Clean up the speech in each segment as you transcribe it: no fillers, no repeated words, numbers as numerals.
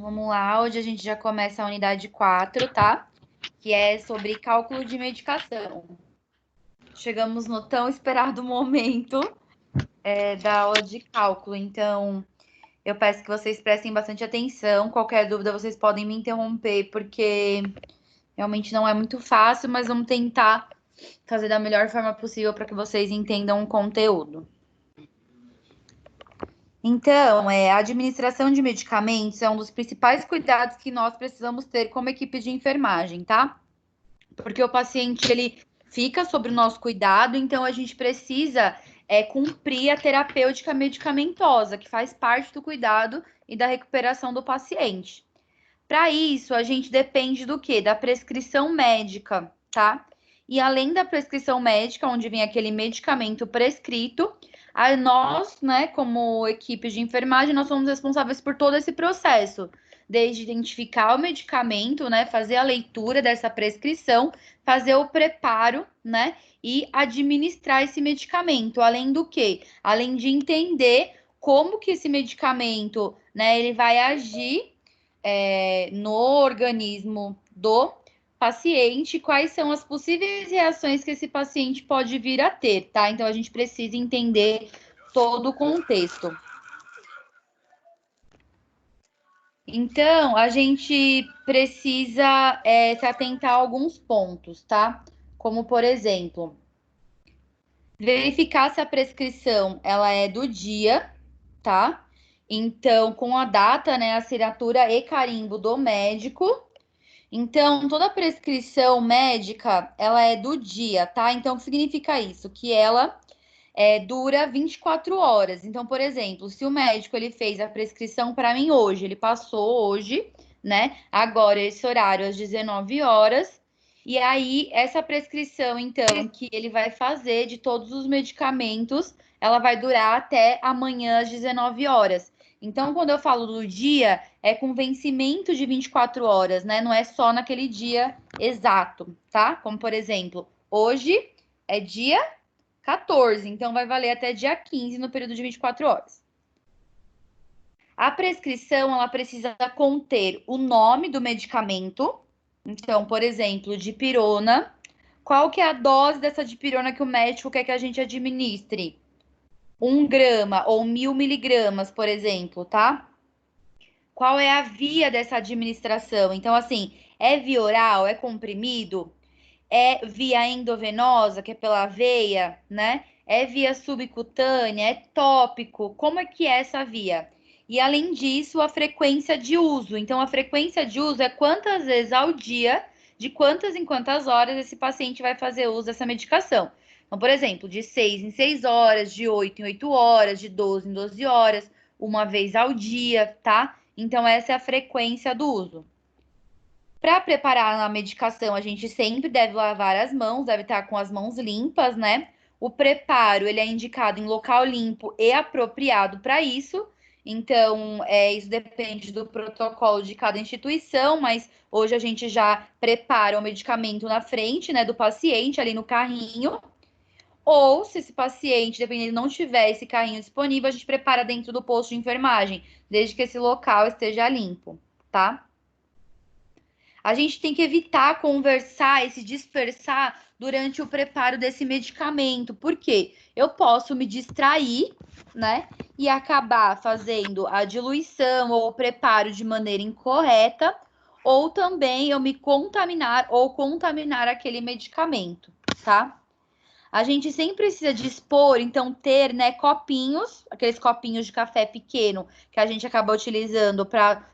Vamos lá, hoje a gente já começa a unidade 4, tá? Que é sobre cálculo de medicação. Chegamos no tão esperado momento da aula de cálculo, então eu peço que vocês prestem bastante atenção. Qualquer dúvida, vocês podem me interromper, porque realmente não é muito fácil, mas vamos tentar fazer da melhor forma possível para que vocês entendam o conteúdo. Então, a administração de medicamentos é um dos principais cuidados que nós precisamos ter como equipe de enfermagem, tá? Porque o paciente, ele fica sob o nosso cuidado, então a gente precisa cumprir a terapêutica medicamentosa, que faz parte do cuidado e da recuperação do paciente. Para isso, a gente depende do quê? Da prescrição médica, tá? E além da prescrição médica, onde vem aquele medicamento prescrito, nós, né, como equipe de enfermagem, nós somos responsáveis por todo esse processo, desde identificar o medicamento, né, fazer a leitura dessa prescrição, fazer o preparo, né, e administrar esse medicamento. Além do quê? Além de entender como que esse medicamento, né, ele vai agir no organismo do paciente, quais são as possíveis reações que esse paciente pode vir a ter, tá? Então, a gente precisa entender todo o contexto. Então, a gente precisa se atentar a alguns pontos, tá? Como, por exemplo, verificar se a prescrição ela é do dia, tá? Então, com a data, né, assinatura e carimbo do médico. Então, toda prescrição médica, ela é do dia, tá? Então, o que significa isso? Que ela dura 24 horas. Então, por exemplo, se o médico ele fez a prescrição para mim hoje, ele passou hoje, né? Agora, esse horário, às 19 horas. E aí, essa prescrição, então, que ele vai fazer de todos os medicamentos, ela vai durar até amanhã, às 19 horas. Então, quando eu falo do dia, é com vencimento de 24 horas, né? Não é só naquele dia exato, tá? Como, por exemplo, hoje é dia 14, então vai valer até dia 15 no período de 24 horas. A prescrição, ela precisa conter o nome do medicamento. Então, por exemplo, dipirona. Qual que é a dose dessa dipirona que o médico quer que a gente administre? 1 grama ou 1000 miligramas, por exemplo, tá? Qual é a via dessa administração? Então, assim, é via oral, é comprimido? É via endovenosa, que é pela veia, né? É via subcutânea, é tópico. Como é que é essa via? E além disso, a frequência de uso. Então, a frequência de uso é quantas vezes ao dia, de quantas em quantas horas esse paciente vai fazer uso dessa medicação. Então, por exemplo, de 6 em 6 horas, de 8 em 8 horas, de 12 em 12 horas, uma vez ao dia, tá? Então, essa é a frequência do uso. Para preparar a medicação, a gente sempre deve lavar as mãos, deve estar com as mãos limpas, né? O preparo, ele é indicado em local limpo e apropriado para isso. Então, isso depende do protocolo de cada instituição, mas hoje a gente já prepara o medicamento na frente, né, do paciente, ali no carrinho. Ou, se esse paciente, dependendo, não tiver esse carrinho disponível, a gente prepara dentro do posto de enfermagem, desde que esse local esteja limpo, tá? A gente tem que evitar conversar e se dispersar durante o preparo desse medicamento. Por quê? Eu posso me distrair, né? E acabar fazendo a diluição ou o preparo de maneira incorreta, ou também eu me contaminar ou contaminar aquele medicamento, tá? A gente sempre precisa dispor, então, ter, né, copinhos, aqueles copinhos de café pequeno que a gente acaba utilizando para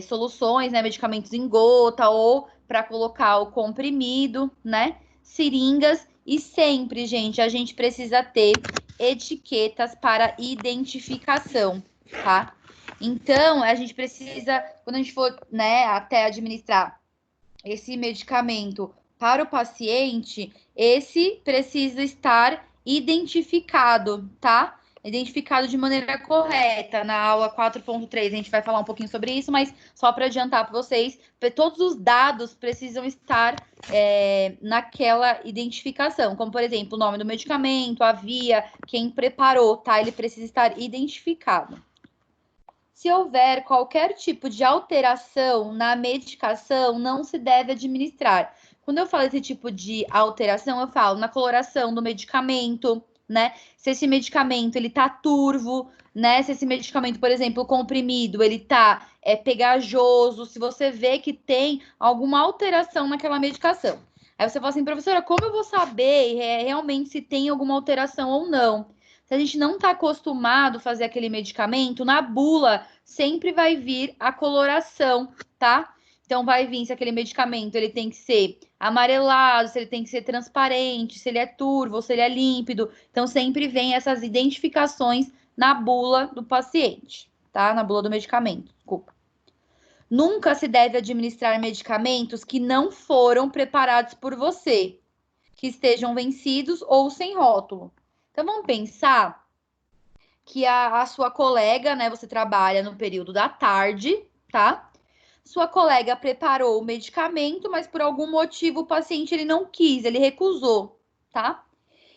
soluções, né, medicamentos em gota ou para colocar o comprimido, né, seringas. E sempre, gente, a gente precisa ter etiquetas para identificação, tá? Então, a gente precisa, quando a gente for, né, até administrar esse medicamento para o paciente, esse precisa estar identificado, tá? Identificado de maneira correta. Na aula 4.3 a gente vai falar um pouquinho sobre isso, mas só para adiantar para vocês, todos os dados precisam estar naquela identificação, como por exemplo, o nome do medicamento, a via, quem preparou, tá? Ele precisa estar identificado. Se houver qualquer tipo de alteração na medicação, não se deve administrar. Quando eu falo esse tipo de alteração, eu falo na coloração do medicamento, né? Se esse medicamento ele tá turvo, né? Se esse medicamento, por exemplo, comprimido, ele tá pegajoso, se você vê que tem alguma alteração naquela medicação. Aí você fala assim, professora, como eu vou saber realmente se tem alguma alteração ou não? Se a gente não está acostumado a fazer aquele medicamento, na bula sempre vai vir a coloração, tá? Então vai vir se aquele medicamento ele tem que ser amarelado, se ele tem que ser transparente, se ele é turvo, se ele é límpido. Então sempre vem essas identificações na bula do paciente, tá? Na bula do medicamento, desculpa. Nunca se deve administrar medicamentos que não foram preparados por você, que estejam vencidos ou sem rótulo. Então vamos pensar que a sua colega, né, você trabalha no período da tarde, tá? Sua colega preparou o medicamento, mas por algum motivo o paciente ele não quis, ele recusou, tá?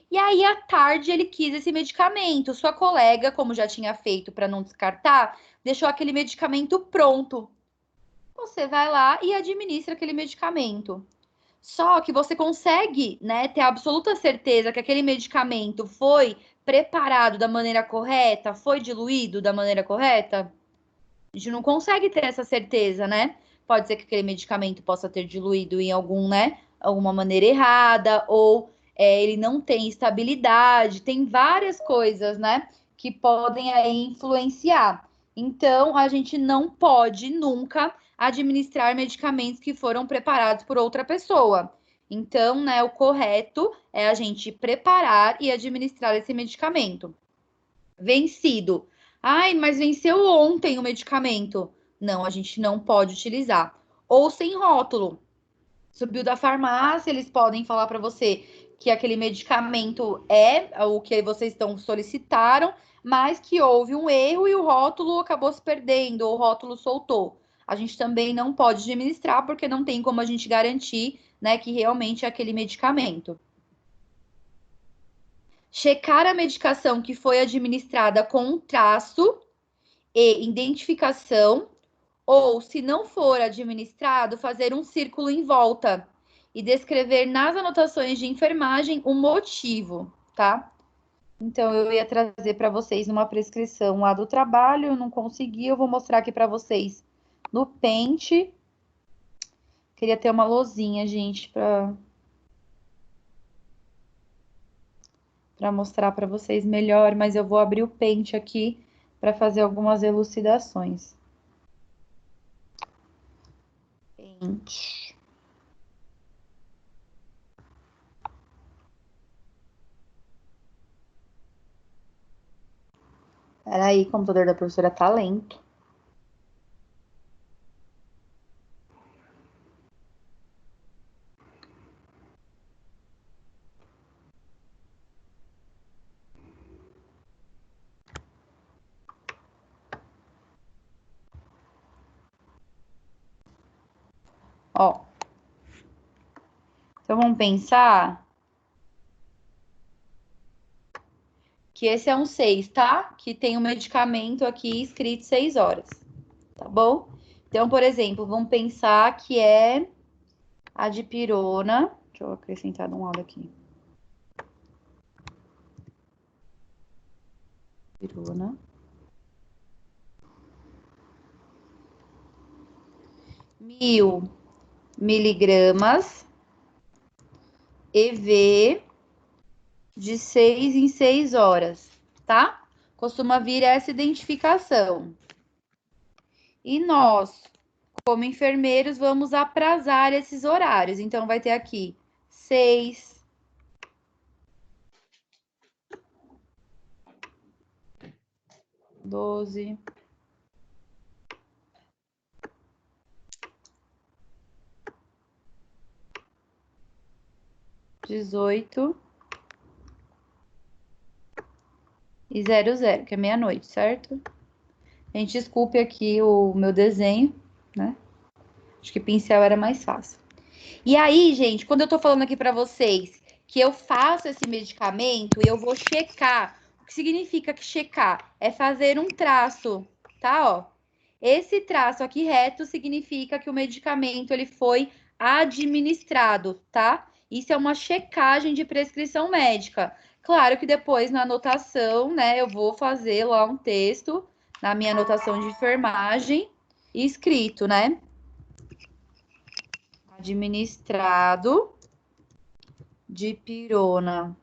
E aí à tarde ele quis esse medicamento. Sua colega, como já tinha feito para não descartar, deixou aquele medicamento pronto. Você vai lá e administra aquele medicamento. Só que você consegue, né, ter absoluta certeza que aquele medicamento foi preparado da maneira correta, foi diluído da maneira correta? A gente não consegue ter essa certeza, né? Pode ser que aquele medicamento possa ter diluído em algum, né, alguma maneira errada, ou ele não tem estabilidade, tem várias coisas, né, que podem aí influenciar. Então, a gente não pode nunca administrar medicamentos que foram preparados por outra pessoa. Então, né, o correto é a gente preparar e administrar esse medicamento. Vencido. Ai, mas venceu ontem o medicamento. Não, a gente não pode utilizar. Ou sem rótulo. Subiu da farmácia, eles podem falar para você que aquele medicamento é o que vocês estão solicitaram, mas que houve um erro e o rótulo acabou se perdendo, ou o rótulo soltou. A gente também não pode administrar porque não tem como a gente garantir, né, que realmente é aquele medicamento. Checar a medicação que foi administrada com um traço e identificação, ou, se não for administrado, fazer um círculo em volta e descrever nas anotações de enfermagem o motivo, tá? Então, eu ia trazer para vocês numa prescrição lá do trabalho, eu não consegui, eu vou mostrar aqui para vocês no pente. Queria ter uma lousinha, gente, para mostrar para vocês melhor, mas eu vou abrir o pente aqui para fazer algumas elucidações. Pente. Peraí, o computador da professora tá lento. Ó. Então vamos pensar que esse é um 6, tá? Que tem um medicamento aqui escrito 6 horas, tá bom? Então, por exemplo, vamos pensar que é a dipirona. Deixa eu acrescentar de um lado aqui. Dipirona. 1000 miligramas EV de 6 em 6 horas, tá? Costuma vir essa identificação. E nós, como enfermeiros, vamos aprazar esses horários. Então, vai ter aqui 6, 12, 18 e 00, que é meia-noite, certo? A gente, desculpe aqui o meu desenho, né? Acho que pincel era mais fácil. E aí, gente, quando eu tô falando aqui para vocês que eu faço esse medicamento, eu vou checar. O que significa que checar? É fazer um traço, tá? Ó, esse traço aqui reto significa que o medicamento ele foi administrado, tá? Isso é uma checagem de prescrição médica. Claro que depois na anotação, né, eu vou fazer lá um texto na minha anotação de enfermagem escrito, né? Administrado dipirona.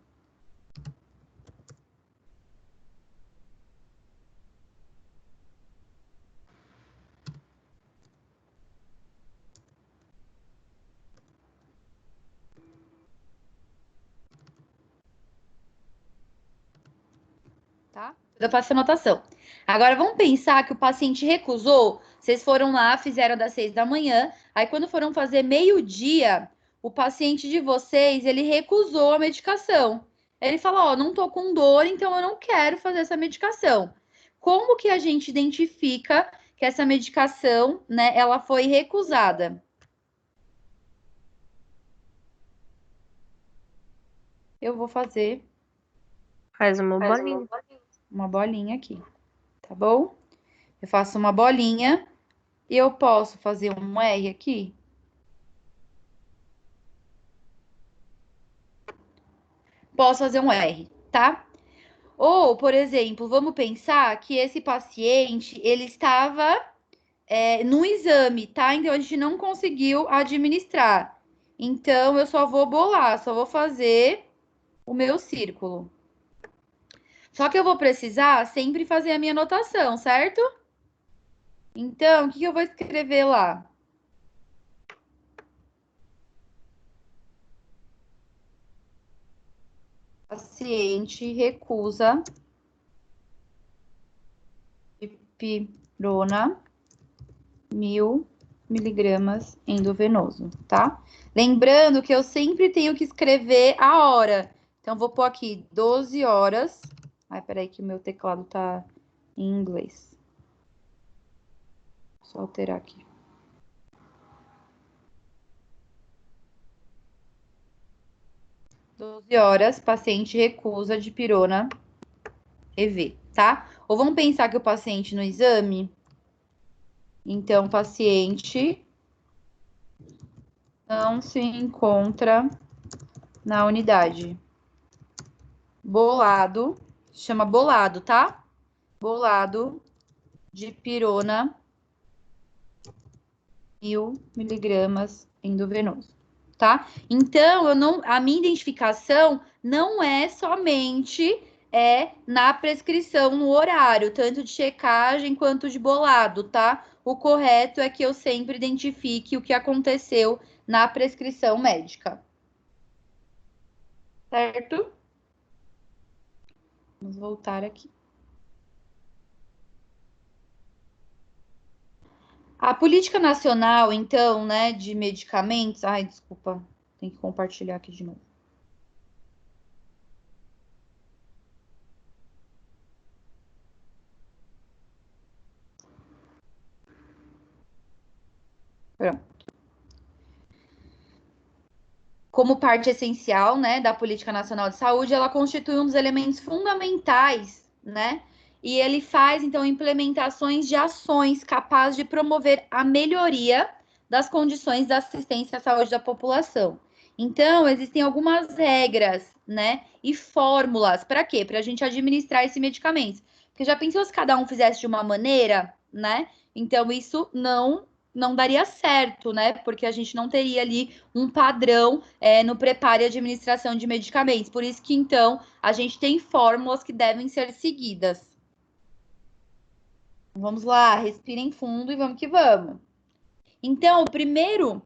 Tá? Eu faço anotação. Agora vamos pensar que o paciente recusou. Vocês foram lá, fizeram das 6 da manhã. Aí quando foram fazer meio-dia, o paciente de vocês, ele recusou a medicação. Ele falou, ó, não tô com dor, então eu não quero fazer essa medicação. Como que a gente identifica que essa medicação, né, ela foi recusada? Eu vou fazer Faz uma bolinha. uma bolinha aqui, tá bom? Eu faço uma bolinha e eu posso fazer um R aqui? Posso fazer um R, tá? Ou, por exemplo, vamos pensar que esse paciente, ele estava no exame, tá? Então, a gente não conseguiu administrar. Então, eu só vou bolar, só vou fazer o meu círculo. Só que eu vou precisar sempre fazer a minha anotação, certo? Então, o que eu vou escrever lá? Paciente recusa dipirona 1000 miligramas endovenoso, tá? Lembrando que eu sempre tenho que escrever a hora. Então, vou pôr aqui 12 horas. Ai, peraí que o meu teclado tá em inglês. Só alterar aqui. "12 horas, paciente recusa dipirona EV", tá? Ou vamos pensar que o paciente no exame... Então, paciente não se encontra na unidade. Bolado, chama bolado, tá? Bolado dipirona 1000 miligramas endovenoso, tá? Então, a minha identificação não é somente na prescrição, no horário, tanto de checagem quanto de bolado, tá? O correto é que eu sempre identifique o que aconteceu na prescrição médica. Certo? Vamos voltar aqui. A política nacional, então, né, de medicamentos... Ai, desculpa, tem que compartilhar aqui de novo. Pronto. Como parte essencial, né, da Política Nacional de Saúde, ela constitui um dos elementos fundamentais, né? E ele faz, então, implementações de ações capazes de promover a melhoria das condições da assistência à saúde da população. Então, existem algumas regras, né, e fórmulas. Para quê? Para a gente administrar esse medicamento. Porque já pensou se cada um fizesse de uma maneira, né? Então, isso não daria certo, né? Porque a gente não teria ali um padrão no preparo e administração de medicamentos. Por isso que, então, a gente tem fórmulas que devem ser seguidas. Vamos lá, respirem fundo e vamos que vamos. Então, o primeiro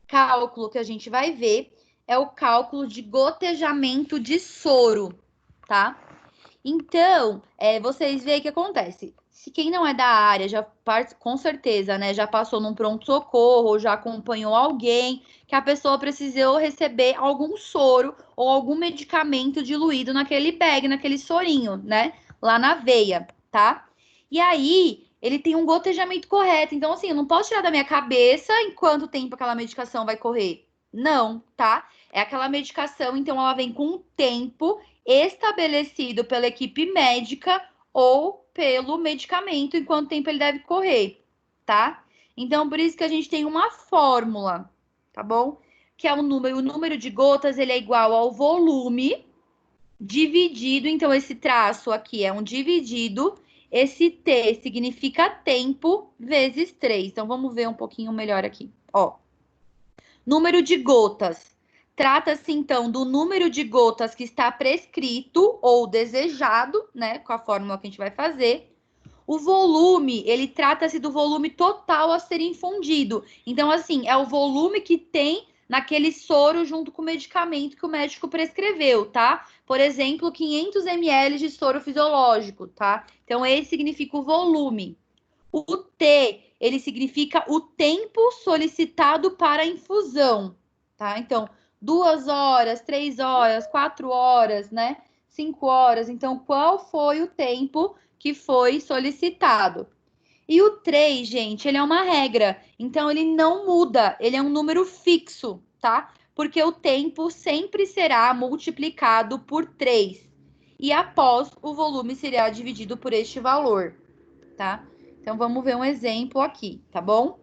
cálculo que a gente vai ver é o cálculo de gotejamento de soro, tá? Então, vocês veem o que acontece. Se quem não é da área, já com certeza, né, já passou num pronto-socorro, já acompanhou alguém, que a pessoa precisou receber algum soro ou algum medicamento diluído naquele bag, naquele sorinho, né, lá na veia, tá? E aí, ele tem um gotejamento correto. Então, assim, eu não posso tirar da minha cabeça em quanto tempo aquela medicação vai correr. Não, tá? É aquela medicação, então ela vem com um tempo estabelecido pela equipe médica ou pelo medicamento e quanto tempo ele deve correr, tá? Então, por isso que a gente tem uma fórmula, tá bom? Que é o número de gotas, ele é igual ao volume dividido, então esse traço aqui é um dividido, esse T significa tempo vezes 3. Então, vamos ver um pouquinho melhor aqui, ó. Número de gotas. Trata-se, então, do número de gotas que está prescrito ou desejado, né, com a fórmula que a gente vai fazer. O volume, ele trata-se do volume total a ser infundido. Então, assim, é o volume que tem naquele soro junto com o medicamento que o médico prescreveu, tá? Por exemplo, 500 ml de soro fisiológico, tá? Então, esse significa o volume. O T, ele significa o tempo solicitado para a infusão, tá? Então, 2 horas, 3 horas, 4 horas, né? 5 horas. Então, qual foi o tempo que foi solicitado? E o 3, gente, ele é uma regra. Então, ele não muda. Ele é um número fixo, tá? Porque o tempo sempre será multiplicado por 3. E após, o volume será dividido por este valor, tá? Então, vamos ver um exemplo aqui, tá bom?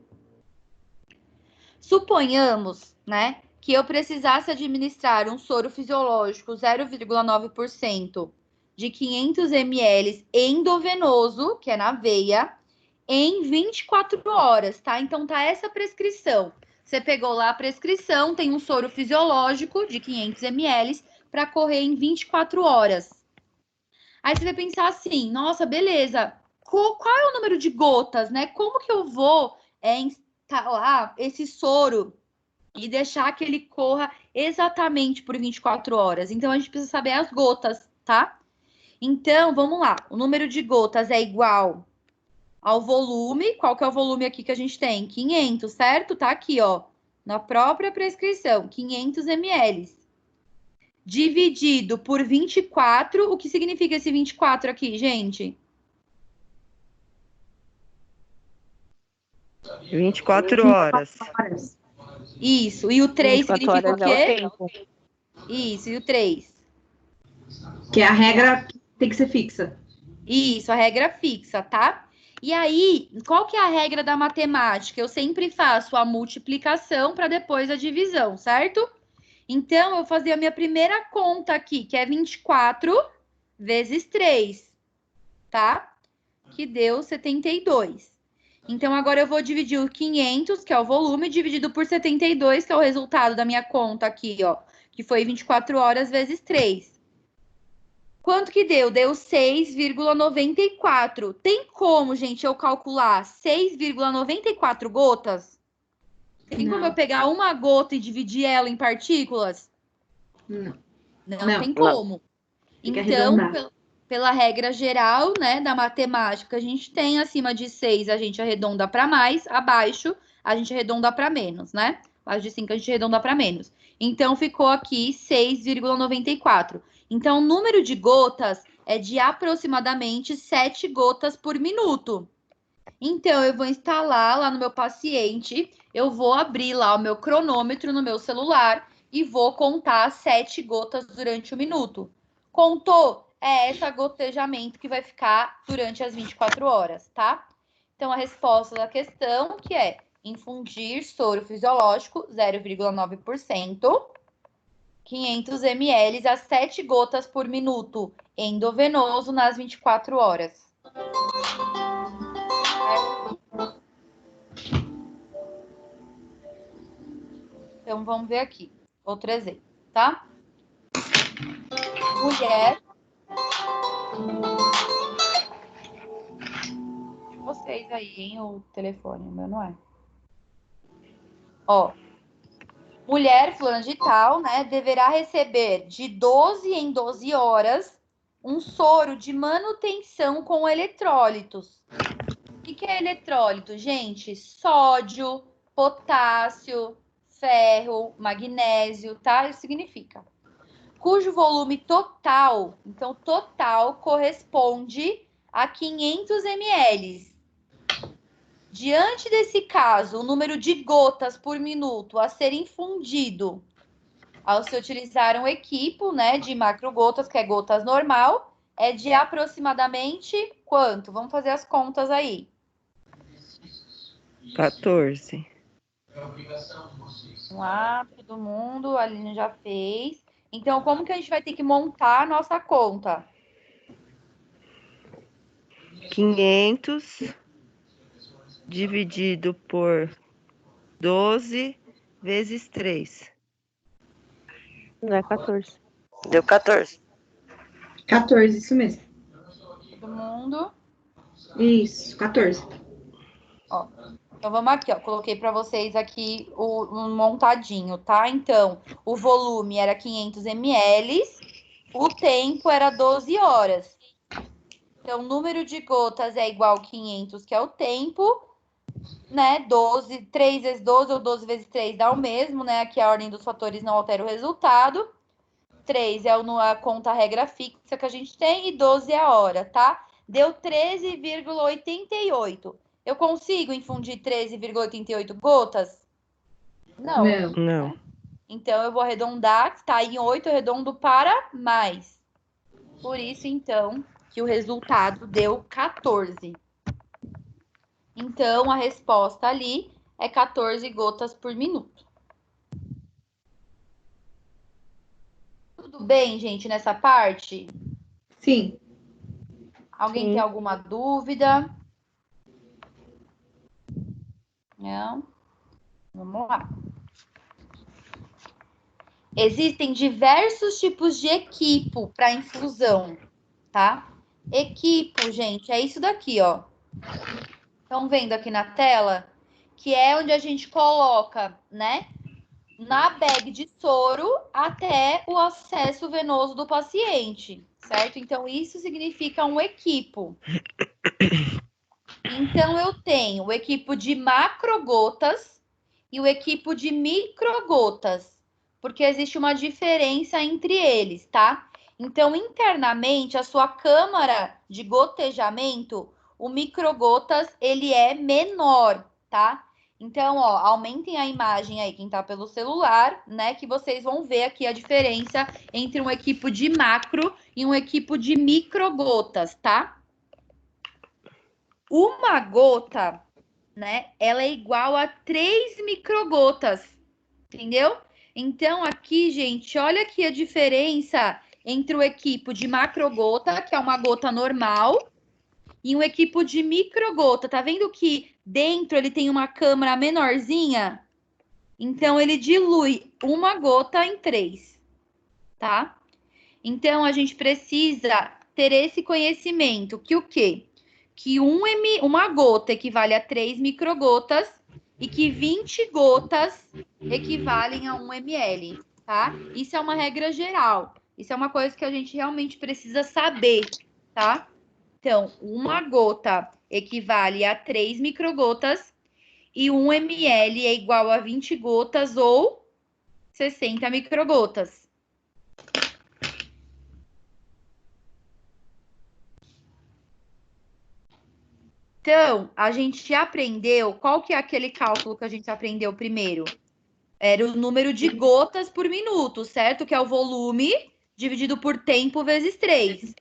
Suponhamos, né, que eu precisasse administrar um soro fisiológico 0,9% de 500 ml endovenoso, que é na veia, em 24 horas, tá? Então, tá essa prescrição. Você pegou lá a prescrição, tem um soro fisiológico de 500 ml para correr em 24 horas. Aí você vai pensar assim, nossa, beleza, qual é o número de gotas, né? Como que eu vou instalar esse soro e deixar que ele corra exatamente por 24 horas? Então, a gente precisa saber as gotas, tá? Então, vamos lá. O número de gotas é igual ao volume. Qual que é o volume aqui que a gente tem? 500, certo? Tá aqui, ó, na própria prescrição, 500 ml. Dividido por 24. O que significa esse 24 aqui, gente? 24 horas. Isso. E o 3 24 significa o horas é o quê? tempo. Isso. E o 3? Que a regra tem que ser fixa. Isso, a regra fixa, tá? E aí, qual que é a regra da matemática? Eu sempre faço a multiplicação para depois a divisão, certo? Então, eu vou fazer a minha primeira conta aqui, que é 24 vezes 3, tá? Que deu 72. Então, agora eu vou dividir o 500, que é o volume, dividido por 72, que é o resultado da minha conta aqui, ó, que foi 24 horas vezes 3. Quanto que deu? Deu 6,94. Tem como, gente, eu calcular 6,94 gotas? Tem como eu pegar uma gota e dividir ela em partículas? Não tem como. Tem que Então, arredondar. pela regra geral, né, da matemática, a gente tem acima de 6, a gente arredonda para mais, abaixo, a gente arredonda para menos, né? Abaixo de 5, a gente arredonda para menos. Então, ficou aqui 6,94. Então, o número de gotas é de aproximadamente 7 gotas por minuto. Então, eu vou instalar lá no meu paciente, eu vou abrir lá o meu cronômetro no meu celular e vou contar 7 gotas durante o minuto. Contou? É esse gotejamento que vai ficar durante as 24 horas, tá? Então, a resposta da questão, que é infundir soro fisiológico 0,9%, 500 ml a 7 gotas por minuto endovenoso nas 24 horas. Então, vamos ver aqui. Outro exemplo, tá? Mulher. De vocês aí, hein? O telefone, o meu não é. Ó. Mulher fulana de tal, né? Deverá receber de 12 em 12 horas um soro de manutenção com eletrólitos. O que é eletrólito, gente? Sódio, potássio, ferro, magnésio, tá? Isso significa. Cujo volume total, então total, corresponde a 500 ml. Diante desse caso, o número de gotas por minuto a ser infundido ao se utilizar um equipo, né, de macrogotas, que é gotas normal, é de aproximadamente quanto? Vamos fazer as contas aí. 14. Vamos lá, todo mundo, a Aline já fez. Então, como que a gente vai ter que montar a nossa conta? 500 dividido por 12 vezes 3. Não é 14. Deu 14. 14, isso mesmo. Todo mundo. Isso, 14. Ó, então vamos aqui, ó. Coloquei para vocês aqui o montadinho, tá? Então, o volume era 500 ml, o tempo era 12 horas. Então, o número de gotas é igual a 500, que é o tempo, né? 12, 3 vezes 12 ou 12 vezes 3 dá o mesmo, né? Aqui a ordem dos fatores não altera o resultado. 3 é a conta regra fixa que a gente tem e 12 é a hora, tá? Deu 13,88. Eu consigo infundir 13,88 gotas? Não. Não. Então, eu vou arredondar, tá em 8, eu arredondo para mais. Por isso, então, que o resultado deu 14. Então, a resposta ali é 14 gotas por minuto. Tudo bem, gente, nessa parte? Sim. Alguém Sim. tem alguma dúvida? Não? Vamos lá. Existem diversos tipos de equipo para infusão, tá? Equipo, gente, é isso daqui, ó. Estão vendo aqui na tela? Que é onde a gente coloca, né? Na bag de soro até o acesso venoso do paciente, certo? Então, isso significa um equipo. Então, eu tenho o equipo de macrogotas e o equipo de microgotas, porque existe uma diferença entre eles, tá? Então, internamente, a sua câmara de gotejamento, o microgotas, ele é menor, tá? Então, ó, aumentem a imagem aí, quem tá pelo celular, né? Que vocês vão ver aqui a diferença entre um equipo de macro e um equipo de microgotas, tá? Uma gota, né? Ela é igual a 3 microgotas, entendeu? Então, aqui, gente, olha aqui a diferença entre o equipo de macrogota, que é uma gota normal, e um equipo de microgota. Tá vendo que dentro ele tem uma câmara menorzinha? Então, ele dilui uma gota em 3, tá? Então, a gente precisa ter esse conhecimento, que o quê? Que uma gota equivale a 3 microgotas e que 20 gotas equivalem a 1 ml, tá? Isso é uma regra geral. Isso é uma coisa que a gente realmente precisa saber, tá? Então, uma gota equivale a 3 microgotas e 1 ml é igual a 20 gotas ou 60 microgotas. Então, a gente aprendeu, qual que é aquele cálculo que a gente aprendeu primeiro? Era o número de gotas por minuto, certo? Que é o volume dividido por tempo vezes 3.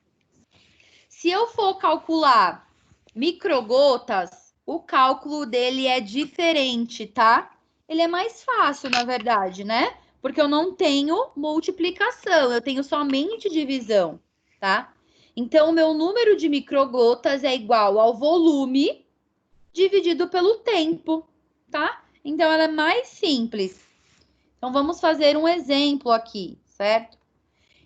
Se eu for calcular microgotas, o cálculo dele é diferente, tá? Ele é mais fácil, na verdade, né? Porque eu não tenho multiplicação, eu tenho somente divisão, tá? Então, o meu número de microgotas é igual ao volume dividido pelo tempo, tá? Então, ela é mais simples. Então, vamos fazer um exemplo aqui, certo?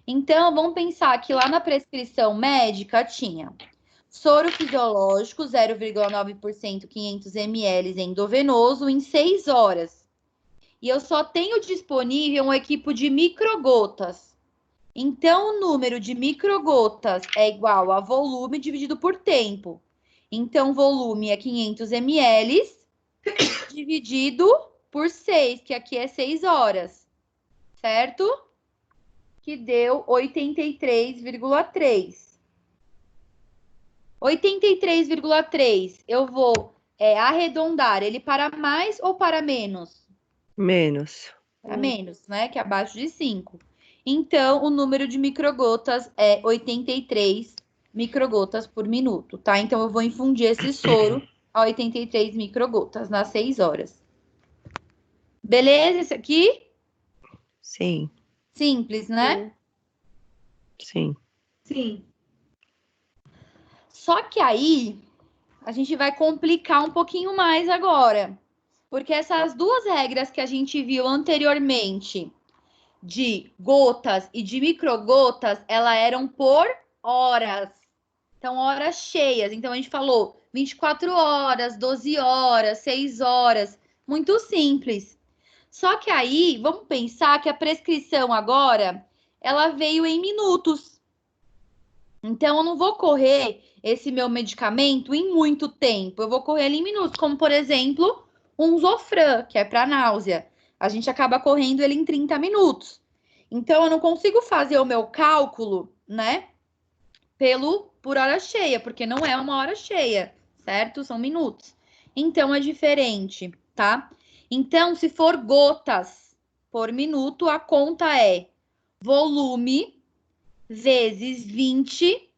Então, vamos pensar que lá na prescrição médica tinha soro fisiológico, 0,9%, 500 ml endovenoso em 6 horas. E eu só tenho disponível um equipo de microgotas. Então, o número de microgotas é igual a volume dividido por tempo. Então, volume é 500 ml dividido por 6, que aqui é 6 horas, certo? Que deu 83,3. 83,3, eu vou arredondar ele para mais ou para menos? Menos. Para menos, né? Que é abaixo de 5. Então, o número de microgotas é 83 microgotas por minuto, tá? Então, eu vou infundir esse soro a 83 microgotas nas 6 horas. Beleza? Esse aqui? Sim, Simples, né? sim. Sim. Só que aí, a gente vai complicar um pouquinho mais agora. Porque essas duas regras que a gente viu anteriormente, de gotas e de microgotas, elas eram por horas. Então, horas cheias. Então, a gente falou 24 horas, 12 horas, 6 horas. Muito simples. Só que aí, vamos pensar que a prescrição agora, ela veio em minutos. Então, eu não vou correr esse meu medicamento em muito tempo. Eu vou correr ele em minutos, como, por exemplo, um Zofran, que é para náusea. A gente acaba correndo ele em 30 minutos. Então, eu não consigo fazer o meu cálculo, né, por hora cheia, porque não é uma hora cheia, certo? São minutos. Então, é diferente, tá? Então, se for gotas por minuto, a conta é volume vezes 20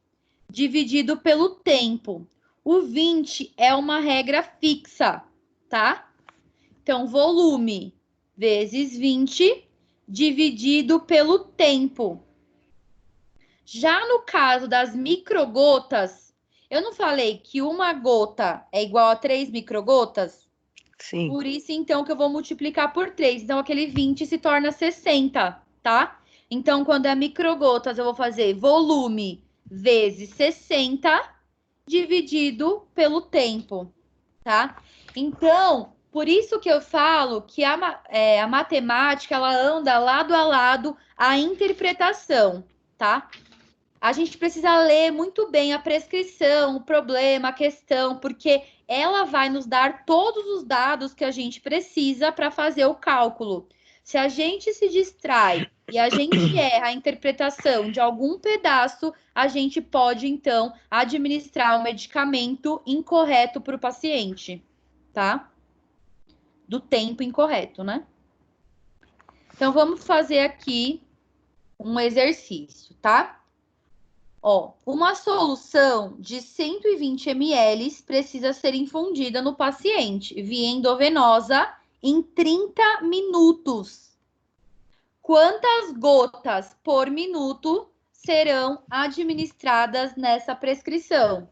dividido pelo tempo. O 20 é uma regra fixa, tá? Então, volume vezes 20 dividido pelo tempo. Já no caso das microgotas, eu não falei que uma gota é igual a 3 microgotas? Sim. Por isso, então, que eu vou multiplicar por 3. Então, aquele 20 se torna 60, tá? Então, quando é microgotas, eu vou fazer volume vezes 60 dividido pelo tempo, tá? Então, por isso que eu falo que a matemática, ela anda lado a lado a interpretação, tá? A gente precisa ler muito bem a prescrição, o problema, a questão, porque ela vai nos dar todos os dados que a gente precisa para fazer o cálculo. Se a gente se distrai e a gente erra a interpretação de algum pedaço, a gente pode, então, administrar o medicamento incorreto para o paciente, tá? Do tempo incorreto, né? Então, vamos fazer aqui um exercício, tá? Ó, uma solução de 120 ml precisa ser infundida no paciente via endovenosa em 30 minutos. Quantas gotas por minuto serão administradas nessa prescrição?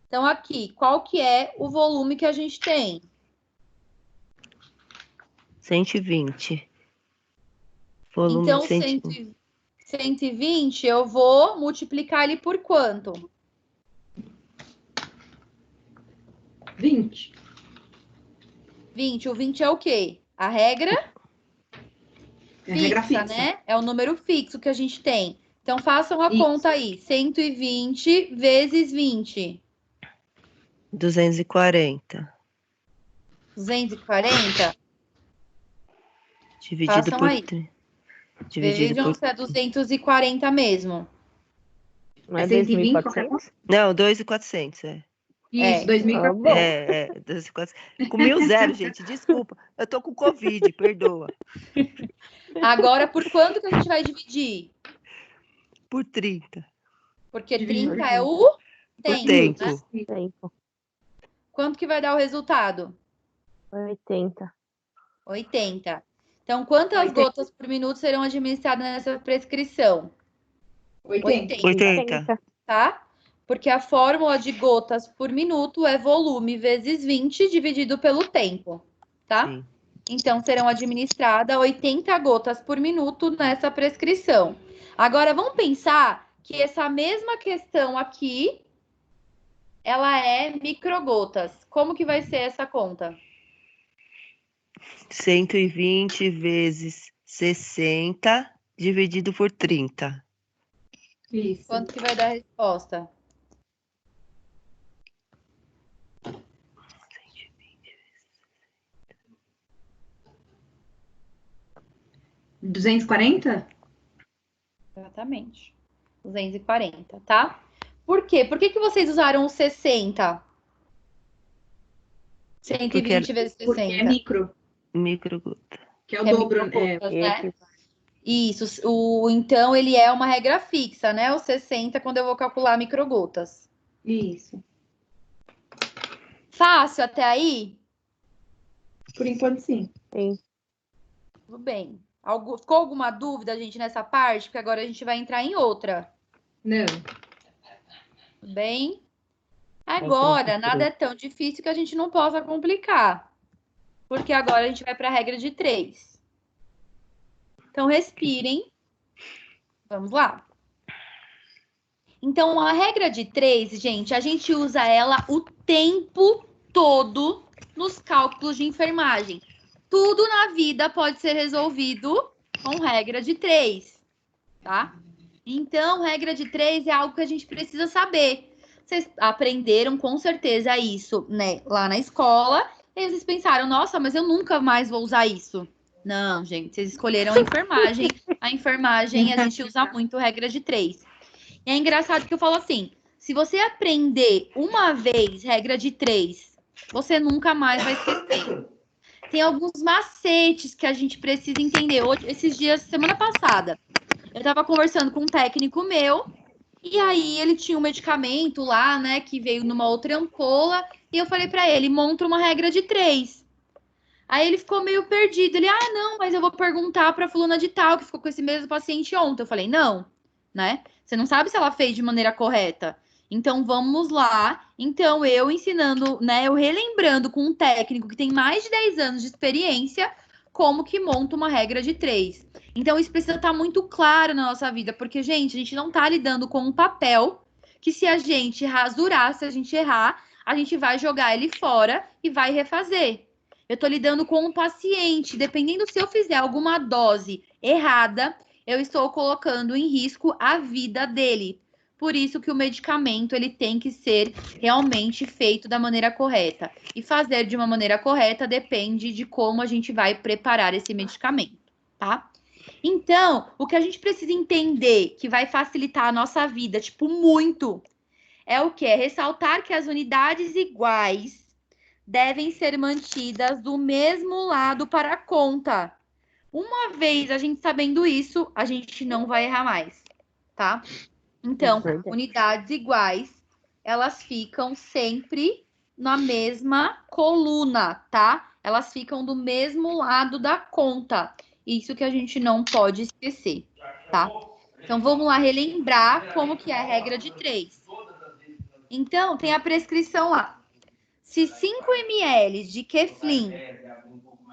Então, aqui, qual que é o volume que a gente tem? 120. Volume Então, de 120. 120, eu vou multiplicar ele por quanto? 20. 20. O 20 é o quê? A regra É a regra fixa. né? É o número fixo que a gente tem. Então, façam a Isso. conta aí. 120 vezes 20. 240. 240? Dividido Façam por aí. 30. Dividido Vejam por... se é 240 mesmo. Não É é 120 qualquer 2.400? coisa? Não, 2.400, é. Isso, É. 2.400. Bom. É, 2.400. Com 1.000, gente, desculpa. Eu tô com Covid, perdoa. Agora, por quanto que a gente vai dividir? Por 30. Porque Dividido 30 por é 30. o Por tempo, né? tempo. Tempo. Quanto que vai dar o resultado? 80. 80. Então, quantas 80. gotas por minuto serão administradas nessa prescrição? 80. 80. Tá? Porque a fórmula de gotas por minuto é volume vezes 20 dividido pelo tempo, tá? Sim. Então, serão administradas 80 gotas por minuto nessa prescrição. Agora, vamos pensar que essa mesma questão aqui, ela é microgotas. Como que vai ser essa conta? 120 vezes 60 dividido por 30. Isso. Quanto que vai dar a resposta? 240? Exatamente. 240, tá? Por quê? Por que que vocês usaram o 60? 120 vezes Porque é 60. micro, Microgota. que é o Que é dobro. microgotas, né? Isso, então ele é uma regra fixa, né? O 60 quando eu vou calcular microgotas. Isso. Fácil até aí? Por enquanto, sim. Sim. Tudo bem. Ficou alguma dúvida, gente, nessa parte? Porque agora a gente vai entrar em outra. Não. Tudo bem? Agora, nada é tão difícil que a gente não possa complicar. Porque agora a gente vai para a regra de 3. Então, respirem. Vamos lá. Então, a regra de 3, gente, a gente usa ela o tempo todo nos cálculos de enfermagem. Tudo na vida pode ser resolvido com regra de 3, tá? Então, regra de 3 é algo que a gente precisa saber. Vocês aprenderam com certeza isso, né, lá na escola, e vocês pensaram, nossa, mas eu nunca mais vou usar isso. Não, gente, vocês escolheram a enfermagem. A enfermagem, a gente usa muito regra de 3. E é engraçado que eu falo assim, se você aprender uma vez regra de 3, você nunca mais vai esquecer. Tem alguns macetes que a gente precisa entender. Hoje, esses dias, semana passada, eu tava conversando com um técnico meu, e aí ele tinha um medicamento lá, né, que veio numa outra ampola, e eu falei pra ele, monta uma regra de 3. Aí ele ficou meio perdido. Ele, não, mas eu vou perguntar pra fulana de tal, que ficou com esse mesmo paciente ontem. Eu falei, não, né? Você não sabe se ela fez de maneira correta. Então, vamos lá. Então, eu ensinando, né, eu relembrando com um técnico que tem mais de 10 anos de experiência, como que monta uma regra de 3. Então, isso precisa estar muito claro na nossa vida, porque, gente, a gente não está lidando com um papel que se a gente rasurar, se a gente errar, a gente vai jogar ele fora e vai refazer. Eu estou lidando com um paciente, dependendo se eu fizer alguma dose errada, eu estou colocando em risco a vida dele. Por isso que o medicamento ele tem que ser realmente feito da maneira correta. E fazer de uma maneira correta depende de como a gente vai preparar esse medicamento, tá? Então, o que a gente precisa entender que vai facilitar a nossa vida, tipo, muito, é o que? É ressaltar que as unidades iguais devem ser mantidas do mesmo lado para a conta. Uma vez a gente sabendo isso, a gente não vai errar mais, tá? Então, unidades iguais, elas ficam sempre na mesma coluna, tá? Elas ficam do mesmo lado da conta. Isso que a gente não pode esquecer, tá? Então, vamos lá relembrar como que é a regra de 3. Então, tem a prescrição lá. Se 5 ml de Keflin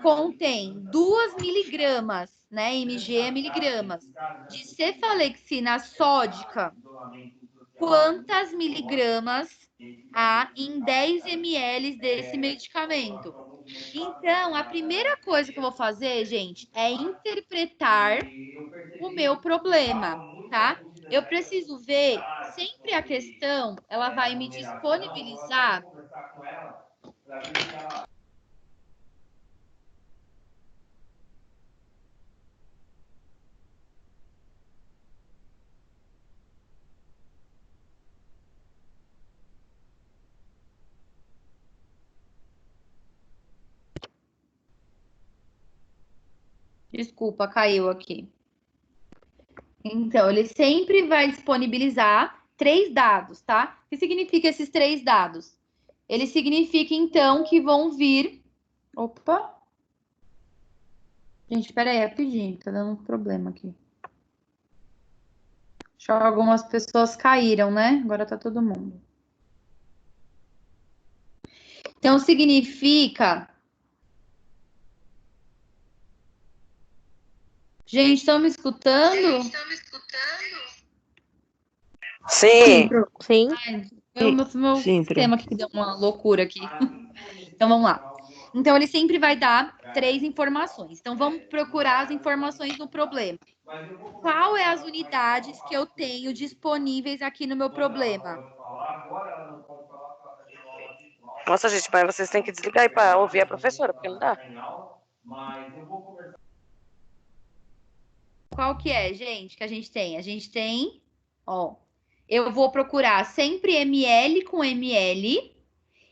contém 2 miligramas, né, mg é miligramas, de cefalexina sódica, quantas miligramas há em 10 ml desse medicamento? Então, a primeira coisa que eu vou fazer, gente, é interpretar o meu problema, tá? Eu preciso ver, sempre a questão, ela vai me disponibilizar. Desculpa, caiu aqui. Então, ele sempre vai disponibilizar 3 dados, tá? O que significa esses 3 dados? Ele significa, então, que vão vir... Opa! Gente, espera aí, rapidinho. Tá dando um problema aqui. Acho que algumas pessoas caíram, né? Agora tá todo mundo. Então, significa... Gente, estão me escutando? Sim. Sim. Meu sistema aqui deu uma loucura aqui. Então, vamos lá. Então, ele sempre vai dar 3 informações. Então, vamos procurar as informações no problema. Qual é as unidades que eu tenho disponíveis aqui no meu problema? Nossa, gente, mas vocês têm que desligar aí para ouvir a professora, porque não dá. Qual que é, gente, que a gente tem? A gente tem, ó, eu vou procurar sempre ml com ml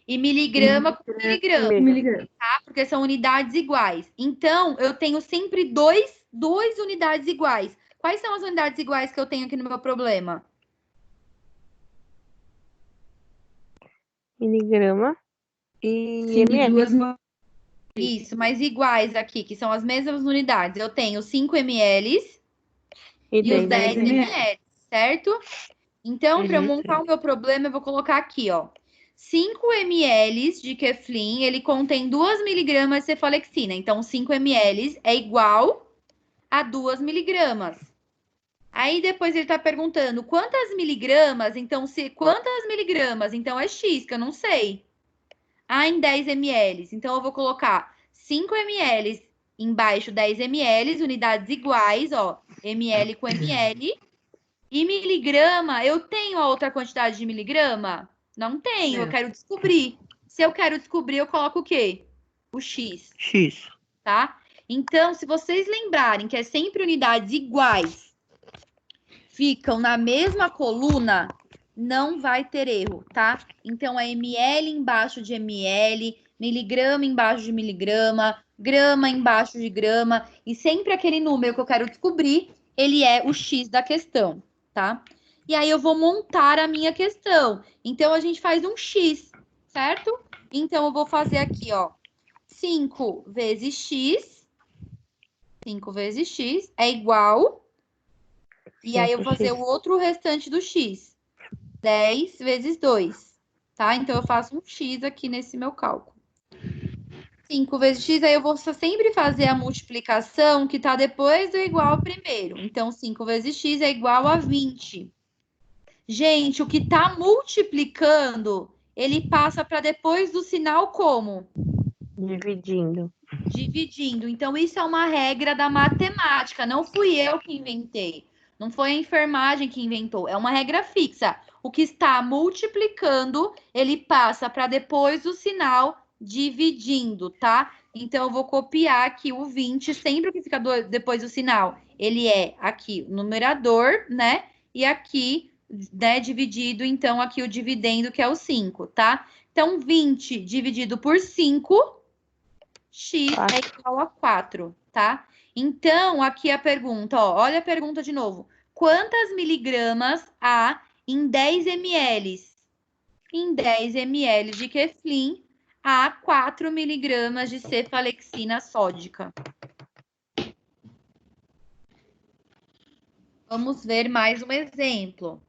e miligrama com miligrama, tá? Porque são unidades iguais. Então, eu tenho sempre 2 duas unidades iguais. Quais são as unidades iguais que eu tenho aqui no meu problema? Miligrama e Sim, ml. duas Isso, mas iguais aqui, que são as mesmas unidades. Eu tenho 5 ml E e os 10 10 ml. ml, certo? Então, para eu montar o meu problema, eu vou colocar aqui, ó. 5 ml de Keflin, ele contém 2 miligramas de cefalexina. Então, 5 ml é igual a 2 miligramas. Aí, depois ele tá perguntando quantas miligramas, então, quantas miligramas? Então, é X, que eu não sei. A em 10 ml. Então, eu vou colocar 5 ml embaixo 10 ml, unidades iguais, ó, ml com ml. E miligrama, eu tenho a outra quantidade de miligrama? Não tenho, eu quero descobrir. Se eu quero descobrir, eu coloco o quê? O X, X. tá? Então, se vocês lembrarem que é sempre unidades iguais, ficam na mesma coluna, não vai ter erro, tá? Então, é ml embaixo de ml, miligrama embaixo de miligrama, grama embaixo de grama, e sempre aquele número que eu quero descobrir, ele é o X da questão, tá? E aí eu vou montar a minha questão. Então, a gente faz um X, certo? Então, eu vou fazer aqui, ó, 5 vezes X, 5 vezes X é igual. E aí eu vou fazer o outro restante do X. 10 vezes 2, tá? Então, eu faço um X aqui nesse meu cálculo. 5 vezes X, aí eu vou sempre fazer a multiplicação que tá depois do igual primeiro. Então, 5 vezes X é igual a 20. Gente, o que tá multiplicando, ele passa para depois do sinal como? Dividindo. Dividindo. Então, isso é uma regra da matemática. Não fui eu que inventei. Não foi a enfermagem que inventou. É uma regra fixa. O que está multiplicando, ele passa para depois do sinal dividindo, tá? Então, eu vou copiar aqui o 20, sempre que fica depois do sinal. Ele é aqui o numerador, né? E aqui, né, dividido, então, aqui o dividendo, que é o 5, tá? Então, 20 dividido por 5... X é igual a 4, tá? Então, aqui a pergunta, ó, olha a pergunta de novo. Quantas miligramas há em 10 ml? Em 10 ml de Keflin, há 4 miligramas de cefalexina sódica. Vamos ver mais um exemplo.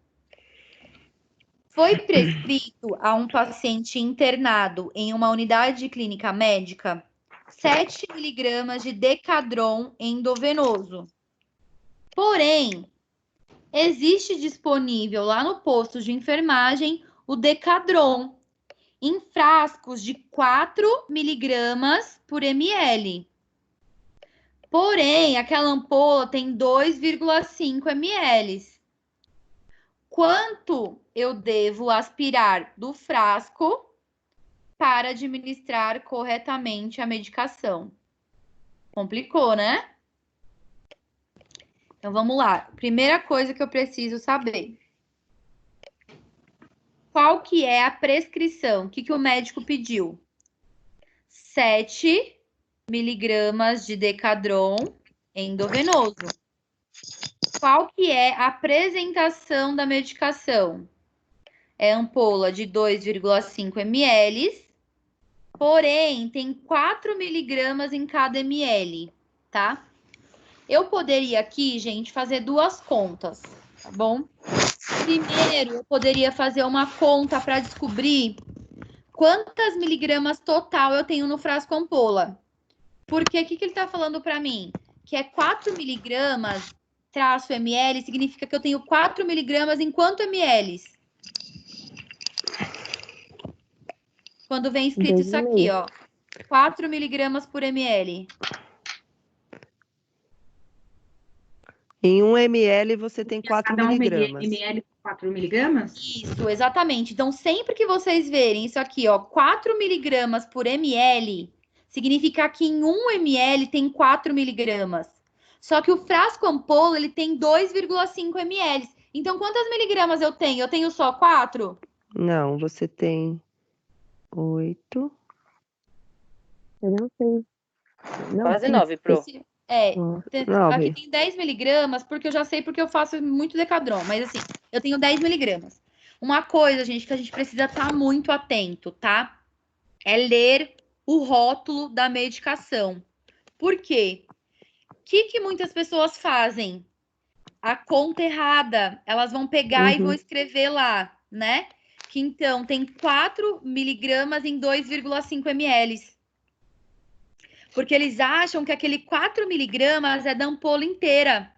Foi prescrito a um paciente internado em uma unidade de clínica médica 7 miligramas de Decadron endovenoso. Porém, existe disponível lá no posto de enfermagem o Decadron em frascos de 4 miligramas por ml. Porém, aquela ampola tem 2,5 ml. Quanto eu devo aspirar do frasco para administrar corretamente a medicação? Complicou, né? Então, vamos lá. Primeira coisa que eu preciso saber. Qual que é a prescrição? O que o médico pediu? 7 miligramas de Decadron endovenoso. Qual que é a apresentação da medicação? É ampola de 2,5 ml, porém tem 4 miligramas em cada ml, tá? Eu poderia aqui, gente, fazer duas contas, tá bom? Primeiro, eu poderia fazer uma conta para descobrir quantas miligramas total eu tenho no frasco ampola. Porque o que ele está falando para mim? Que é 4 miligramas traço ml, significa que eu tenho 4 miligramas em quanto ml? Quando vem escrito isso aqui, ó. 4 miligramas por ml. Em 1 ml você tem 4 Cada miligramas. ml, 4 miligramas? Isso, exatamente. Então, sempre que vocês verem isso aqui, ó, 4 miligramas por ml, significa que em 1 ml tem 4 miligramas. Só que o frasco ampola, ele tem 2,5 ml. Então, quantas miligramas eu tenho? Eu tenho só 4? Não, você tem 8. Eu não sei. Não, Quase sim. 9, Pro. Aqui 9. tem 10 miligramas, porque eu já sei porque eu faço muito Decadron, mas assim, eu tenho 10 miligramas. Uma coisa, gente, que a gente precisa estar muito atento, tá? É ler o rótulo da medicação. Por quê? O que muitas pessoas fazem? A conta errada. Elas vão pegar e vão escrever lá, né? Que então tem 4 miligramas em 2,5 ml. Porque eles acham que aquele 4 miligramas é da ampola inteira.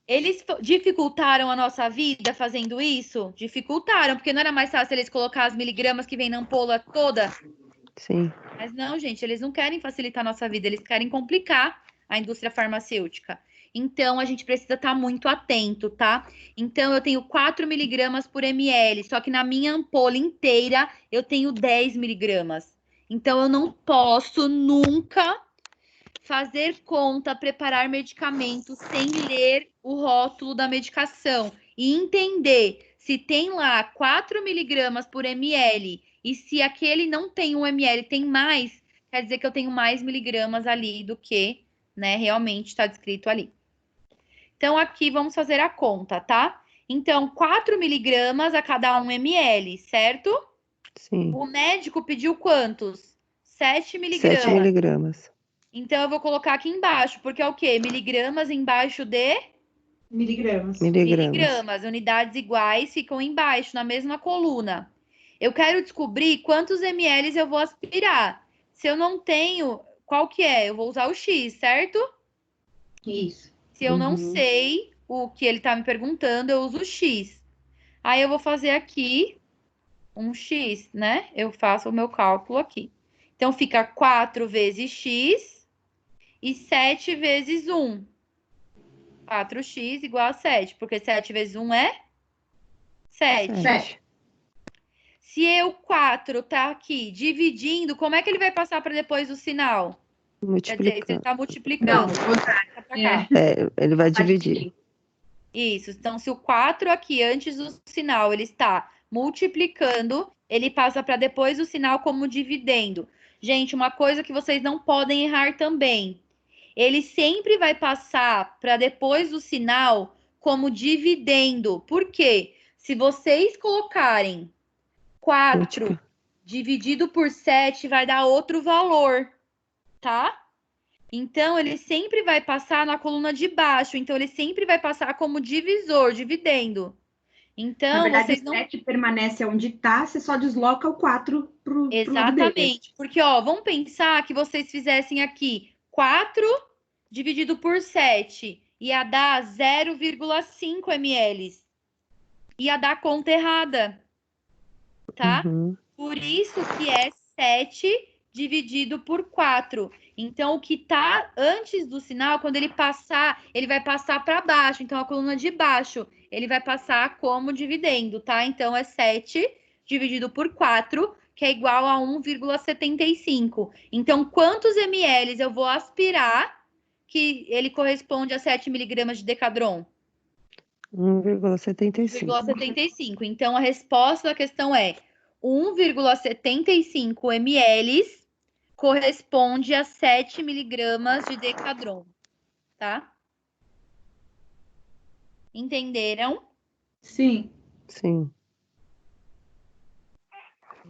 Eles dificultaram a nossa vida fazendo isso? Dificultaram, porque não era mais fácil eles colocar as miligramas que vem na ampola toda? Sim. Mas não, gente, eles não querem facilitar a nossa vida, eles querem complicar a indústria farmacêutica. Então, a gente precisa estar muito atento, tá? Então, eu tenho 4 miligramas por ml, só que na minha ampola inteira eu tenho 10 miligramas. Então, eu não posso nunca fazer conta, preparar medicamentos sem ler o rótulo da medicação e entender se tem lá 4 miligramas por ml e se aquele não tem 1 ml, tem mais, quer dizer que eu tenho mais miligramas ali do que, né, realmente está descrito ali. Então, aqui vamos fazer a conta, tá? Então, 4 miligramas a cada 1 ml, certo? Sim. O médico pediu quantos? 7 miligramas. 7 miligramas. Então, eu vou colocar aqui embaixo, porque é o quê? Miligramas embaixo de Miligramas. miligramas. Unidades iguais ficam embaixo, na mesma coluna. Eu quero descobrir quantos ml eu vou aspirar. Se eu não tenho, qual que é? Eu vou usar o X, certo? Isso. Se eu não sei o que ele tá me perguntando, eu uso o X. Aí eu vou fazer aqui um X, né? Eu faço o meu cálculo aqui. Então, fica 4 vezes X e 7 vezes 1. 4x igual a 7, porque 7 vezes 1 é 7. 7. Se o 4 tá aqui dividindo, como é que ele vai passar para depois do sinal? Quer dizer, você Multiplicando. está Não, multiplicando. o contrário. Pra cá. Ele vai dividir. Isso. Então, se o 4 aqui, antes do sinal, ele está multiplicando, ele passa para depois do sinal como dividendo. Gente, uma coisa que vocês não podem errar também. Ele sempre vai passar para depois do sinal como dividendo. Por quê? Se vocês colocarem 4 dividido por 7, vai dar outro valor, tá? Então, ele sempre vai passar na coluna de baixo. Então, ele sempre vai passar como divisor, dividendo. Então, Na verdade, vocês o não... 7 permanece onde está, você só desloca o 4 pro lado dele. Exatamente. Porque, ó, vamos pensar que vocês fizessem aqui 4 dividido por 7. Ia dar 0,5 ml. Ia dar conta errada. Tá? Por isso que é 7 dividido por 4. Então, o que tá antes do sinal, quando ele passar, ele vai passar para baixo. Então, a coluna de baixo, ele vai passar como dividendo, tá? Então, é 7 dividido por 4, que é igual a 1,75. Então, quantos ml eu vou aspirar que ele corresponde a 7 miligramas de Decadron? 1,75. 1,75. Então, a resposta da questão é 1,75 ml corresponde a 7 miligramas de Decadron, tá? Entenderam? Sim. Sim.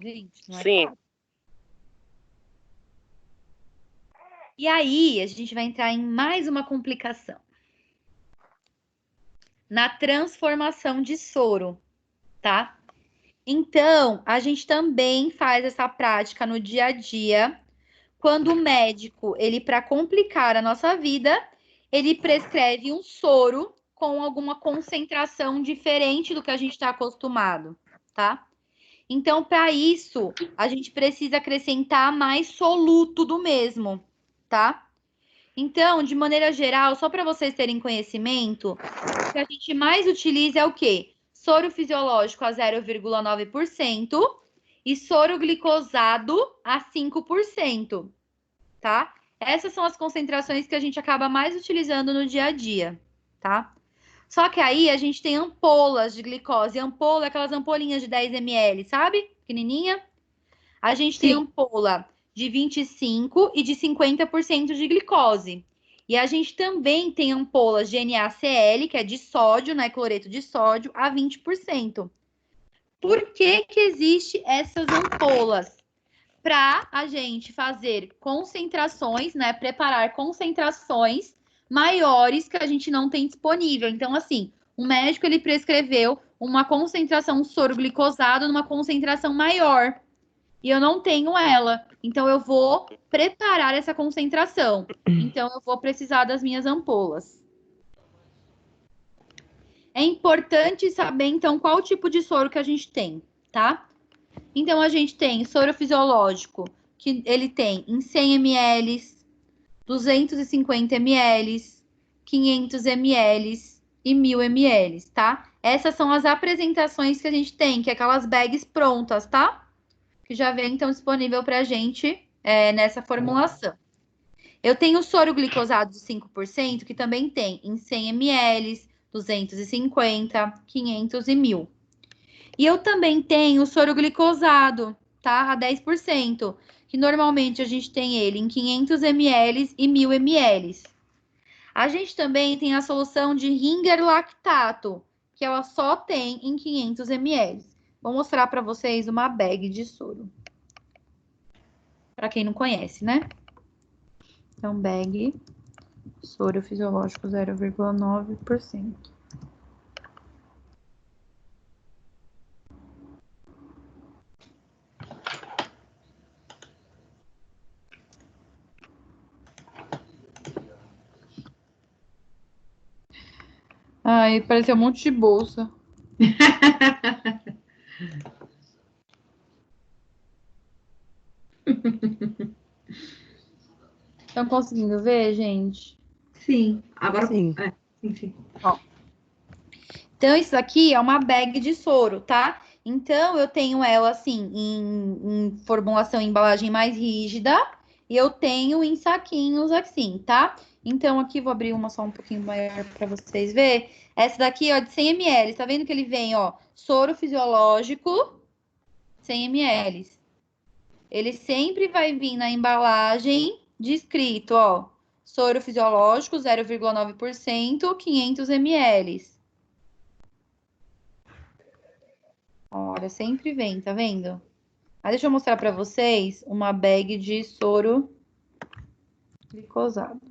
Gente, não é Sim. fácil. E aí, a gente vai entrar em mais uma complicação. Na transformação de soro, tá? Então, a gente também faz essa prática no dia a dia, quando o médico, ele para complicar a nossa vida, ele prescreve um soro com alguma concentração diferente do que a gente está acostumado, tá? Então, para isso, a gente precisa acrescentar mais soluto do mesmo, tá? Então, de maneira geral, só para vocês terem conhecimento, o que a gente mais utiliza é o quê? Soro fisiológico a 0,9% e soro glicosado a 5%, tá? Essas são as concentrações que a gente acaba mais utilizando no dia a dia, tá? Só que aí a gente tem ampolas de glicose. Ampola, aquelas ampolinhas de 10 ml, sabe? Pequenininha. A gente tem ampola de 25 e de 50% de glicose. E a gente também tem ampolas de NaCl, que é de sódio, né? Cloreto de sódio, a 20%. Por que que existe essas ampolas? Para a gente fazer concentrações, né? Preparar concentrações maiores que a gente não tem disponível. Então, assim, o médico ele prescreveu uma concentração soro glicosado numa concentração maior. E eu não tenho ela. Então, eu vou preparar essa concentração. Então, eu vou precisar das minhas ampolas. É importante saber, então, qual tipo de soro que a gente tem, tá? Então, a gente tem soro fisiológico, que ele tem em 100 ml, 250 ml, 500 ml e 1000 ml, tá? Essas são as apresentações que a gente tem, que é aquelas bags prontas, tá? Que já vem, então, disponível pra gente nessa formulação. Eu tenho o soro glicosado de 5%, que também tem em 100 ml, 250, 500 e 1000. E eu também tenho o soro glicosado, tá? A 10%, que normalmente a gente tem ele em 500 ml e 1000 ml. A gente também tem a solução de Ringer lactato, que ela só tem em 500 ml. Vou mostrar para vocês uma bag de soro. Para quem não conhece, né? Então, bag, soro fisiológico 0,9%. Ai, pareceu um monte de bolsa. Estão conseguindo ver, gente? Sim, agora. Sim. Enfim. Ó. Então, isso aqui é uma bag de soro, tá? Então, eu tenho ela assim em formulação em embalagem mais rígida e eu tenho em saquinhos assim, tá? Então, aqui vou abrir uma só um pouquinho maior para vocês verem. Essa daqui, ó, de 100 ml. Tá vendo que ele vem, ó, soro fisiológico, 100 ml. Ele sempre vai vir na embalagem descrito, ó, soro fisiológico 0,9%, 500 ml. Olha, sempre vem, tá vendo? Aí deixa eu mostrar pra vocês uma bag de soro glicosado.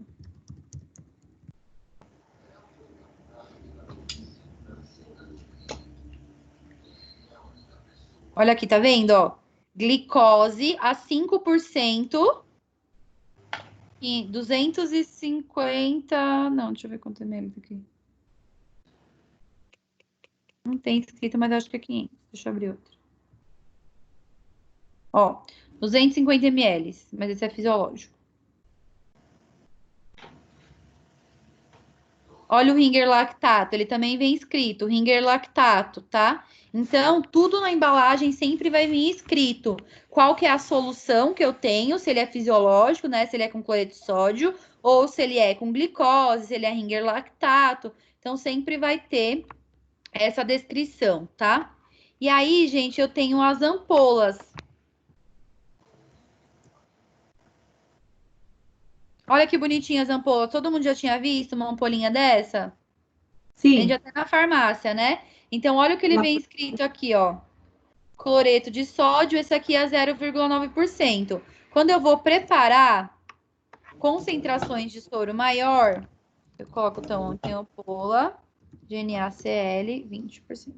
Olha aqui, tá vendo, ó? Glicose a 5% e 250... Não, deixa eu ver quanto é ml aqui. Não tem escrito, mas acho que é 500. Deixa eu abrir outro. Ó, 250 ml, mas esse é fisiológico. Olha o Ringer lactato, ele também vem escrito, Ringer lactato, tá? Então, tudo na embalagem sempre vai vir escrito qual que é a solução que eu tenho, se ele é fisiológico, né? Se ele é com cloreto de sódio, ou se ele é com glicose, se ele é Ringer lactato. Então, sempre vai ter essa descrição, tá? E aí, gente, eu tenho as ampolas. Olha que bonitinha as ampolas. Todo mundo já tinha visto uma ampolinha dessa? Vende Sim. até na farmácia, né? Então, olha o que ele vem escrito aqui, ó. Cloreto de sódio, esse aqui é 0,9%. Quando eu vou preparar concentrações de soro maior, eu coloco, então, aqui ampola de NaCl, 20%.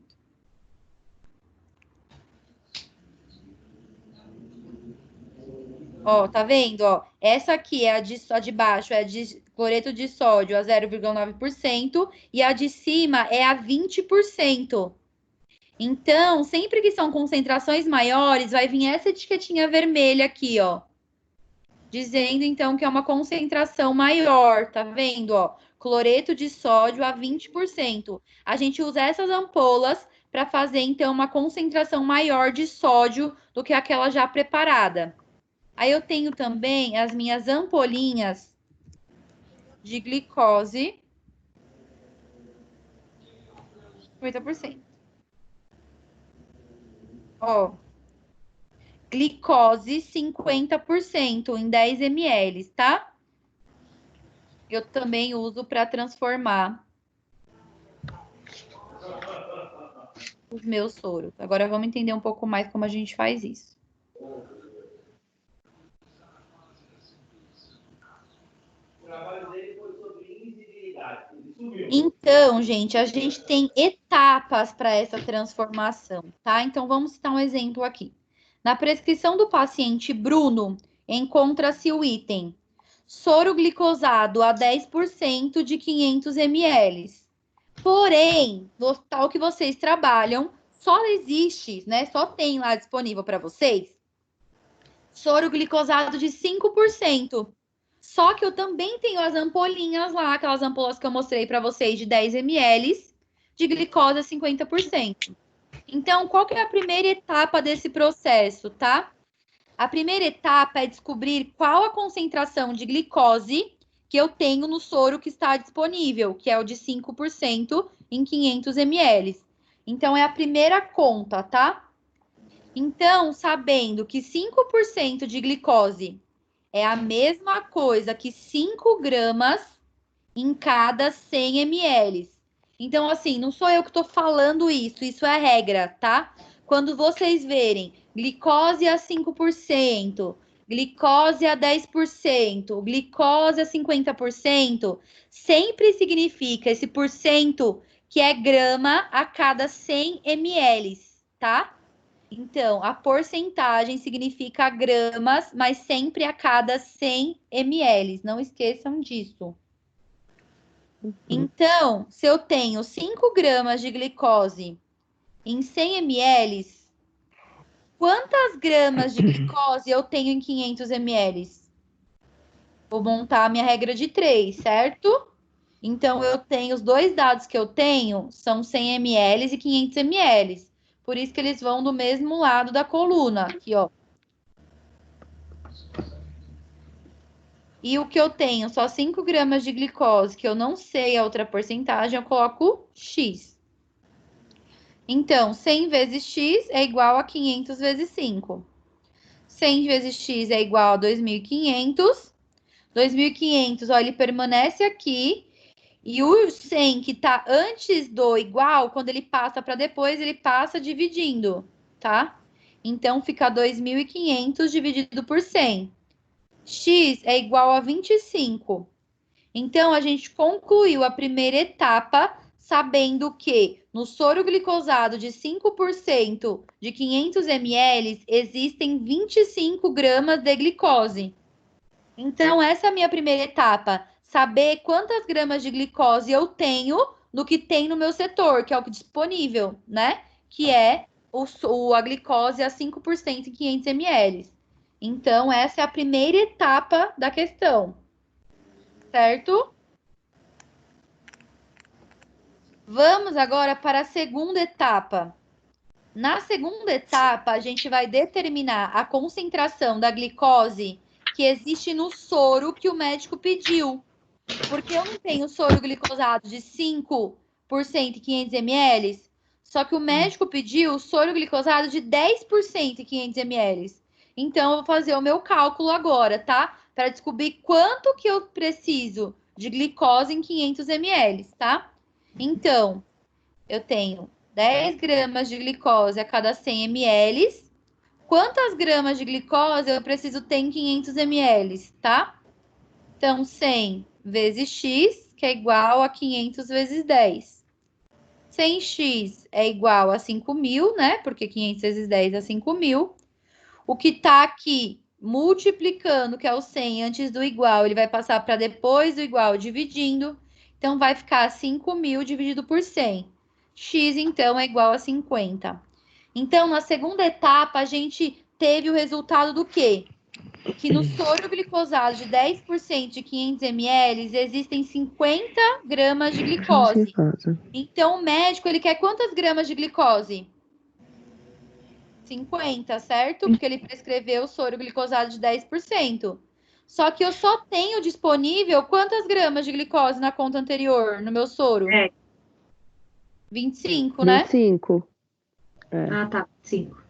Ó, tá vendo, ó? Essa aqui é a de baixo, é a de cloreto de sódio a 0,9% e a de cima é a 20%. Então, sempre que são concentrações maiores, vai vir essa etiquetinha vermelha aqui, ó. Dizendo, então, que é uma concentração maior, tá vendo, ó? Cloreto de sódio a 20%. A gente usa essas ampolas para fazer, então, uma concentração maior de sódio do que aquela já preparada. Aí eu tenho também as minhas ampolinhas de glicose, 50%. Ó, glicose 50% em 10 ml, tá? eu também uso para transformar os meus soros. Agora vamos entender um pouco mais como a gente faz isso. Então, gente, a gente tem etapas para essa transformação, tá? Então, vamos citar um exemplo aqui. Na prescrição do paciente Bruno, encontra-se o item soro glicosado a 10% de 500 ml. Porém, no hospital que vocês trabalham, só existe, né? Só tem lá disponível para vocês soro glicosado de 5%. Só que eu também tenho as ampolinhas lá, aquelas ampolas que eu mostrei para vocês de 10 ml de glicose a 50%. Então, qual que é a primeira etapa desse processo, tá? A primeira etapa é descobrir qual a concentração de glicose que eu tenho no soro que está disponível, que é o de 5% em 500 ml. Então, é a primeira conta, tá? Então, sabendo que 5% de glicose é a mesma coisa que 5 gramas em cada 100 ml. Então, assim, não sou eu que estou falando isso é regra, tá? Quando vocês verem glicose a 5%, glicose a 10%, glicose a 50%, sempre significa esse porcento que é grama a cada 100 ml, tá? Então, a porcentagem significa gramas, mas sempre a cada 100 ml. Não esqueçam disso. Então, se eu tenho 5 gramas de glicose em 100 ml, quantas gramas de glicose eu tenho em 500 ml? Vou montar a minha regra de 3, certo? Então, eu tenho os dois dados que eu tenho, são 100 ml e 500 ml. Por isso que eles vão do mesmo lado da coluna, aqui, ó. E o que eu tenho, só 5 gramas de glicose, que eu não sei a outra porcentagem, eu coloco X. Então, 100 vezes X é igual a 500 vezes 5. 100 vezes X é igual a 2.500. 2.500, ó, ele permanece aqui. E o 100 que está antes do igual, quando ele passa para depois, ele passa dividindo, tá? Então, fica 2.500 dividido por 100. X é igual a 25. Então, a gente concluiu a primeira etapa sabendo que no soro glicosado de 5% de 500 ml existem 25 gramas de glicose. Então, essa é a minha primeira etapa. Saber quantas gramas de glicose eu tenho no que tem no meu setor, que é o disponível, né? Que é a glicose a 5% em 500 ml. Então, essa é a primeira etapa da questão. Certo? Vamos agora para a segunda etapa. Na segunda etapa, a gente vai determinar a concentração da glicose que existe no soro que o médico pediu. Porque eu não tenho soro glicosado de 5% em 500 ml, só que o médico pediu soro glicosado de 10% em 500 ml. Então, eu vou fazer o meu cálculo agora, tá? Para descobrir quanto que eu preciso de glicose em 500 ml, tá? Então, eu tenho 10 gramas de glicose a cada 100 ml. Quantas gramas de glicose eu preciso ter em 500 ml, tá? Então, 100 vezes X, que é igual a 500 vezes 10. 100x é igual a 5.000, né? Porque 500 vezes 10 é 5.000. O que está aqui multiplicando, que é o 100 antes do igual, ele vai passar para depois do igual dividindo. Então, vai ficar 5.000 dividido por 100. X, então, é igual a 50. Então, na segunda etapa, a gente teve o resultado do quê? Que no soro glicosado de 10% de 500 ml existem 50 gramas de glicose. Então, o médico, ele quer quantas gramas de glicose? 50, certo? Porque ele prescreveu o soro glicosado de 10%. Só que eu só tenho disponível quantas gramas de glicose na conta anterior, no meu soro? 25, né? 25. Ah, tá. 5.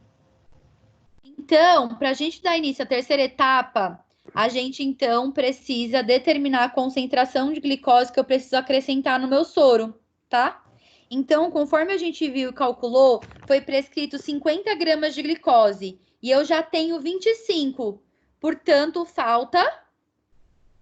Então, para a gente dar início à terceira etapa, a gente então precisa determinar a concentração de glicose que eu preciso acrescentar no meu soro, tá? Então, conforme a gente viu e calculou, foi prescrito 50 gramas de glicose e eu já tenho 25. Portanto, falta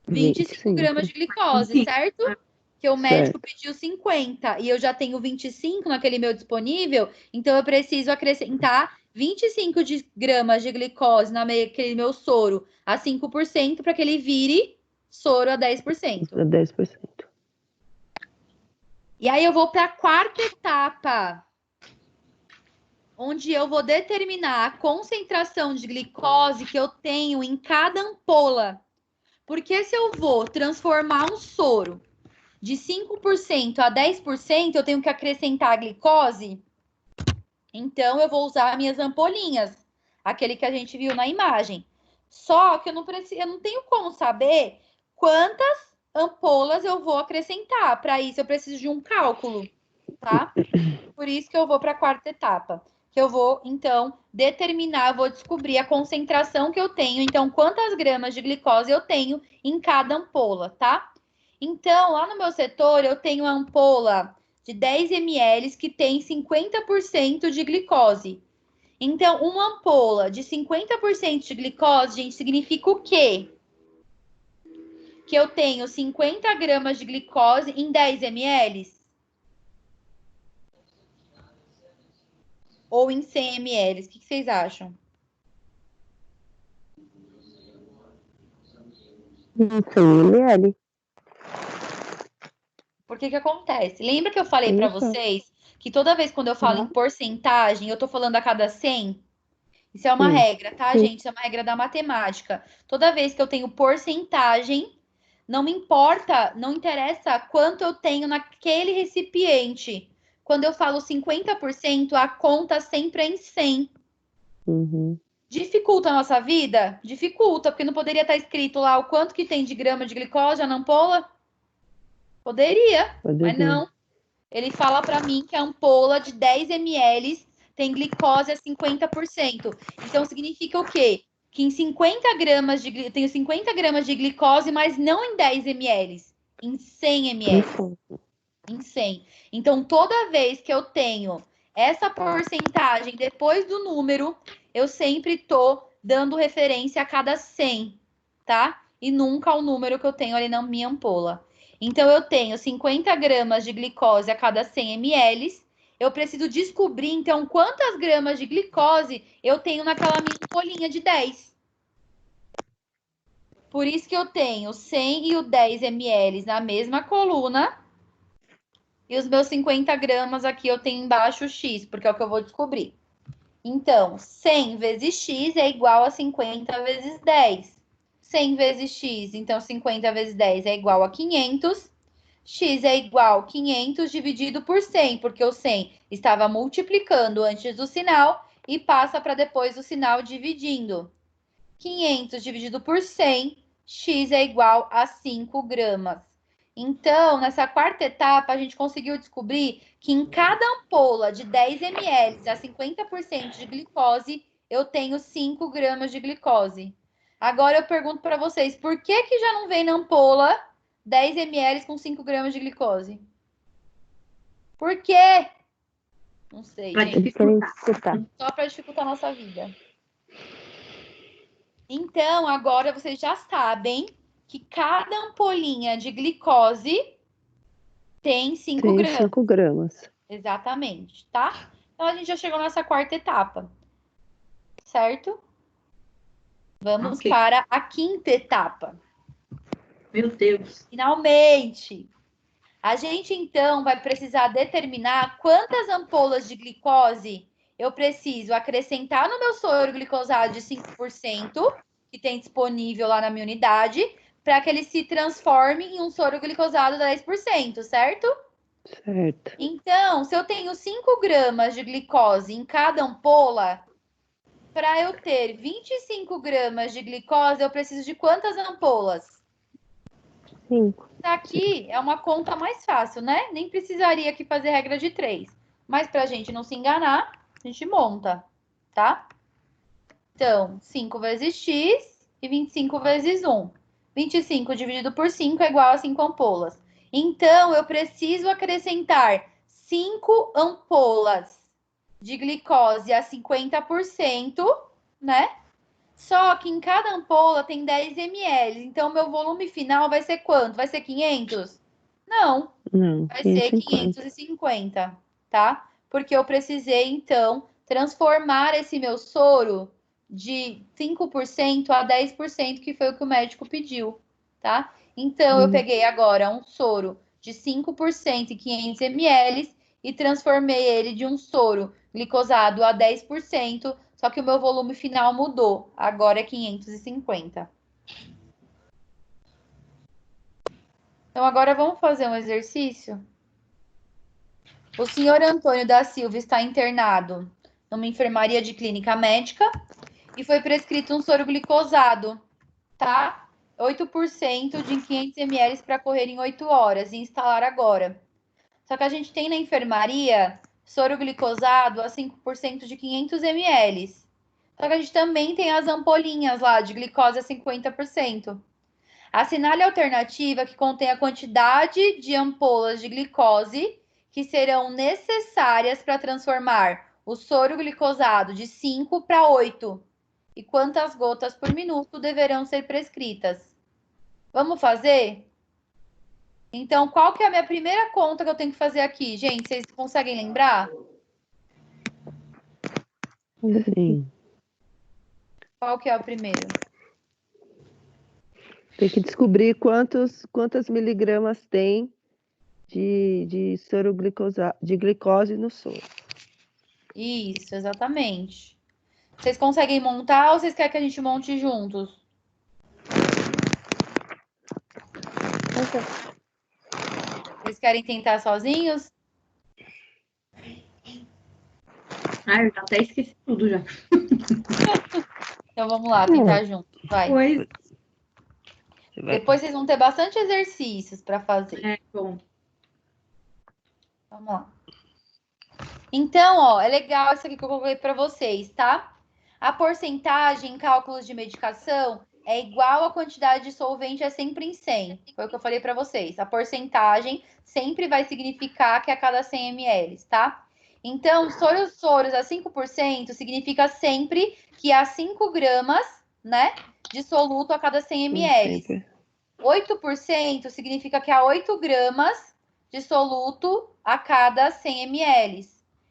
25 gramas de glicose, certo? Que o médico pediu 50 e eu já tenho 25 naquele meu disponível, então eu preciso acrescentar 25 gramas de glicose naquele meu soro a 5% para que ele vire soro a 10%. A 10%. E aí eu vou para a quarta etapa, onde eu vou determinar a concentração de glicose que eu tenho em cada ampola. Porque se eu vou transformar um soro de 5% a 10%, eu tenho que acrescentar a glicose. Então, eu vou usar minhas ampolinhas, aquele que a gente viu na imagem. Só que eu não tenho como saber quantas ampolas eu vou acrescentar. Para isso, eu preciso de um cálculo, tá? Por isso que eu vou para a quarta etapa. Que eu vou, então, determinar, vou descobrir a concentração que eu tenho. Então, quantas gramas de glicose eu tenho em cada ampola, tá? Então, lá no meu setor, eu tenho a ampola de 10 ml que tem 50% de glicose. Então, uma ampola de 50% de glicose, gente, significa o quê? Que eu tenho 50 gramas de glicose em 10 ml? Ou em 100 ml? O que vocês acham? Em 100 ml. Por que acontece? Lembra que eu falei para vocês que toda vez quando eu falo em porcentagem, eu tô falando a cada 100? Isso é uma regra, tá, gente? Isso é uma regra da matemática. Toda vez que eu tenho porcentagem, não me importa, não interessa quanto eu tenho naquele recipiente. Quando eu falo 50%, a conta sempre é em 100. Dificulta a nossa vida? Dificulta, porque não poderia estar escrito lá o quanto que tem de grama de glicose na ampola? Poderia, mas não. Ele fala para mim que a ampola de 10 ml tem glicose a 50%. Então, significa o quê? Que em 50 gramas de tenho 50 gramas de glicose, mas não em 10 ml, em 100 ml. Em 100. Então, toda vez que eu tenho essa porcentagem depois do número, eu sempre tô dando referência a cada 100, tá? E nunca ao número que eu tenho ali na minha ampola. Então, eu tenho 50 gramas de glicose a cada 100 ml. Eu preciso descobrir, então, quantas gramas de glicose eu tenho naquela minha ampolinha de 10. Por isso que eu tenho 100 e o 10 ml na mesma coluna. E os meus 50 gramas aqui eu tenho embaixo X, porque é o que eu vou descobrir. Então, 100 vezes X é igual a 50 vezes 10. 100 vezes X, então 50 vezes 10 é igual a 500. X é igual a 500 dividido por 100, porque o 100 estava multiplicando antes do sinal e passa para depois do sinal dividindo. 500 dividido por 100, X é igual a 5 gramas. Então, nessa quarta etapa, a gente conseguiu descobrir que em cada ampola de 10 ml a 50% de glicose, eu tenho 5 gramas de glicose. Agora eu pergunto para vocês, por que já não vem na ampola 10 ml com 5 gramas de glicose? Por quê? Não sei, gente. Só para dificultar a nossa vida. Então, agora vocês já sabem que cada ampolinha de glicose tem 5 gramas. 5 gramas. Exatamente, tá? Então, a gente já chegou nessa quarta etapa. Certo? Vamos para a quinta etapa. Meu Deus. Finalmente! A gente, então, vai precisar determinar quantas ampolas de glicose eu preciso acrescentar no meu soro glicosado de 5%, que tem disponível lá na minha unidade, para que ele se transforme em um soro glicosado de 10%, certo? Certo. Então, se eu tenho 5 gramas de glicose em cada ampola, para eu ter 25 gramas de glicose, eu preciso de quantas ampolas? 5. Aqui é uma conta mais fácil, né? Nem precisaria aqui fazer regra de 3. Mas para a gente não se enganar, a gente monta, tá? Então, 5 vezes x e 25 vezes 1. 25 dividido por 5 é igual a 5 ampolas. Então, eu preciso acrescentar 5 ampolas de glicose a 50%, né? Só que em cada ampola tem 10 ml. Então, meu volume final vai ser quanto? Vai ser 500? Não, Não, vai ser 550. 550, tá? Porque eu precisei, então, transformar esse meu soro de 5% a 10%, que foi o que o médico pediu, tá? Então, eu peguei agora um soro de 5% e 500 ml e transformei ele de um soro glicosado a 10%, só que o meu volume final mudou. Agora é 550. Então, agora vamos fazer um exercício? O senhor Antônio da Silva está internado numa enfermaria de clínica médica e foi prescrito um soro glicosado, tá? 8% de 500 ml para correr em 8 horas e instalar agora. Só que a gente tem na enfermaria soro glicosado a 5% de 500 ml. Só que a gente também tem as ampolinhas lá de glicose a 50%. Assinale a alternativa que contém a quantidade de ampolas de glicose que serão necessárias para transformar o soro glicosado de 5 para 8 e quantas gotas por minuto deverão ser prescritas. Vamos fazer? Então, qual que é a minha primeira conta que eu tenho que fazer aqui? Gente, vocês conseguem lembrar? Sim. Qual que é o primeiro? Tem que descobrir quantas miligramas tem de soro de glicose no soro. Isso, exatamente. Vocês conseguem montar ou vocês querem que a gente monte juntos? Vocês querem tentar sozinhos? Ah, eu já até esqueci tudo já. Então vamos lá, tentar juntos. Vai. Pois Depois vocês vão ter bastante exercícios para fazer. é, bom. Vamos lá. Então, ó, é legal isso aqui que eu coloquei para vocês, tá? A porcentagem em cálculos de medicação é igual à quantidade de solvente, é sempre em 100. Foi o que eu falei para vocês. A porcentagem sempre vai significar que é a cada 100 ml, tá? Então, soros a 5% significa sempre que há 5 gramas, né, de soluto a cada 100 ml. Sempre. 8% significa que há 8 gramas de soluto a cada 100 ml.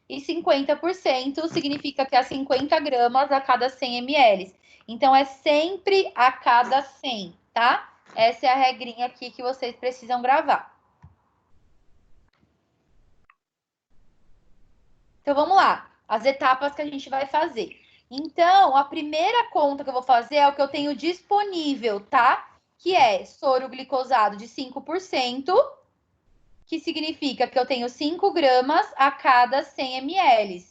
E 50% significa que há 50 gramas a cada 100 ml. Então, é sempre a cada 100, tá? Essa é a regrinha aqui que vocês precisam gravar. Então, vamos lá. As etapas que a gente vai fazer. Então, a primeira conta que eu vou fazer é o que eu tenho disponível, tá? Que é soro glicosado de 5%, que significa que eu tenho 5 gramas a cada 100 ml.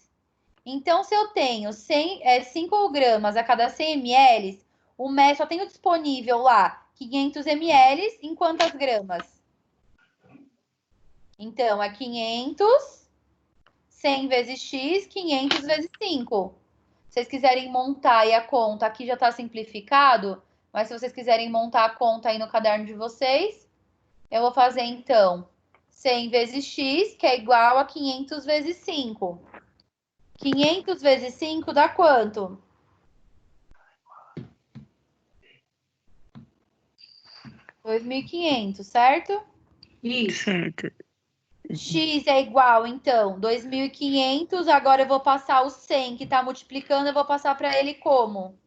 Então, se eu tenho 5 gramas a cada 100 ml, o MES só tenho disponível lá 500 ml em quantas gramas? Então, é 500, 100 vezes X, 500 vezes 5. Se vocês quiserem montar e a conta, aqui já está simplificado, mas se vocês quiserem montar a conta aí no caderno de vocês, eu vou fazer, então, 100 vezes X, que é igual a 500 vezes 5. 500 vezes 5 dá quanto? 2.500, certo? Isso. Certo. X é igual, então, 2.500. Agora eu vou passar o 100 que está multiplicando, eu vou passar para ele como?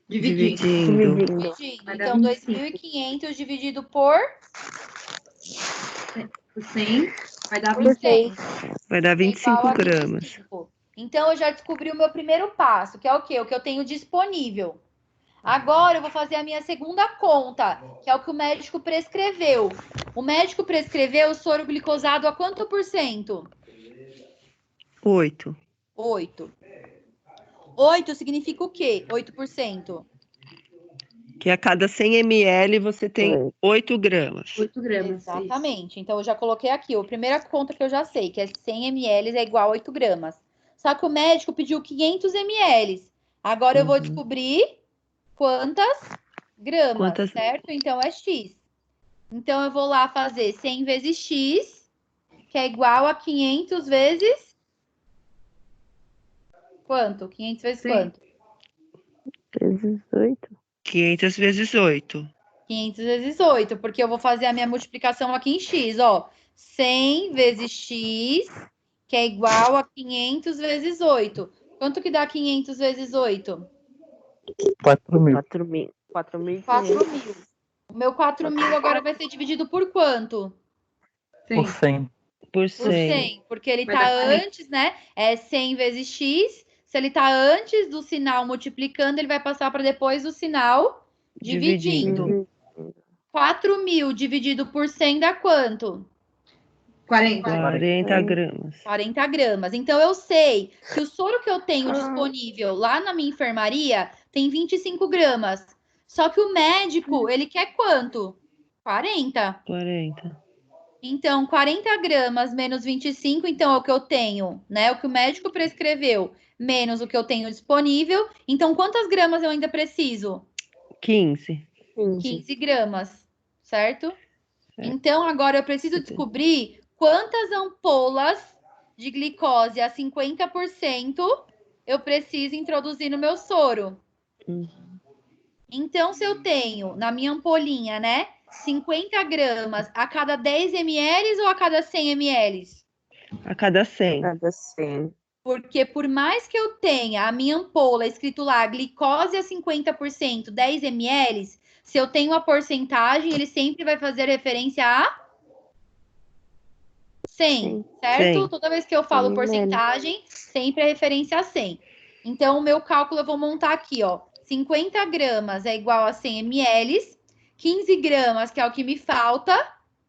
Dividindo. Dividindo. Dividindo. Vai dar Então, 25. 2.500 dividido por Por 100 vai dar por 20. 100. Vai dar É igual 25 a gramas. 25. Então, eu já descobri o meu primeiro passo, que é o quê? O que eu tenho disponível. Agora, eu vou fazer a minha segunda conta, que é o que o médico prescreveu. O médico prescreveu soro glicosado a quanto por cento? 8. 8. 8 significa o quê? 8%. Que a cada 100 ml você tem Oi. 8 gramas. 8 gramas. Exatamente. Então, eu já coloquei aqui. A primeira conta que eu já sei, que é 100 ml é igual a 8 gramas. Só que o médico pediu 500 ml. Agora eu vou descobrir quantas gramas, Quantas? certo? Então, é X. Então, eu vou lá fazer 100 vezes X, que é igual a 500 vezes... Quanto? 500 vezes Sim. quanto? Vezes 8. 500 vezes 8. 500 vezes 8, porque eu vou fazer a minha multiplicação aqui em X, ó. 100 vezes X, que é igual a 500 vezes 8. Quanto que dá 500 vezes 8? 4.000. 4.000. 4.500. 4.000. O meu 4.000 agora vai ser dividido por quanto? Por 100. Por Por 100. 100, porque ele Vai tá dar 40. antes, né? É 100 vezes X. Se ele tá antes do sinal multiplicando, ele vai passar para depois do sinal dividindo. Dividindo. 4.000 dividido por 100 dá quanto? 40. 40 gramas. 40 gramas. Então, eu sei que o soro que eu tenho disponível lá na minha enfermaria tem 25 gramas. Só que o médico, ele quer quanto? 40. 40. Então, 40 gramas menos 25, então é o que eu tenho, né? O que o médico prescreveu, menos o que eu tenho disponível. Então, quantas gramas eu ainda preciso? 15. 15 gramas, certo? Então, agora eu preciso descobrir quantas ampolas de glicose a 50% eu preciso introduzir no meu soro. Então, se eu tenho na minha ampolinha, né, 50 gramas a cada 10 ml ou a cada 100 ml? A cada 100. Cada 100. Porque por mais que eu tenha a minha ampola escrito lá, glicose a 50%, 10 ml, se eu tenho a porcentagem, ele sempre vai fazer referência a 100, certo? 100. Toda vez que eu falo 100 porcentagem, sempre é referência a 100. Então, o meu cálculo eu vou montar aqui, ó. 50 gramas é igual a 100 ml, 15 gramas, que é o que me falta,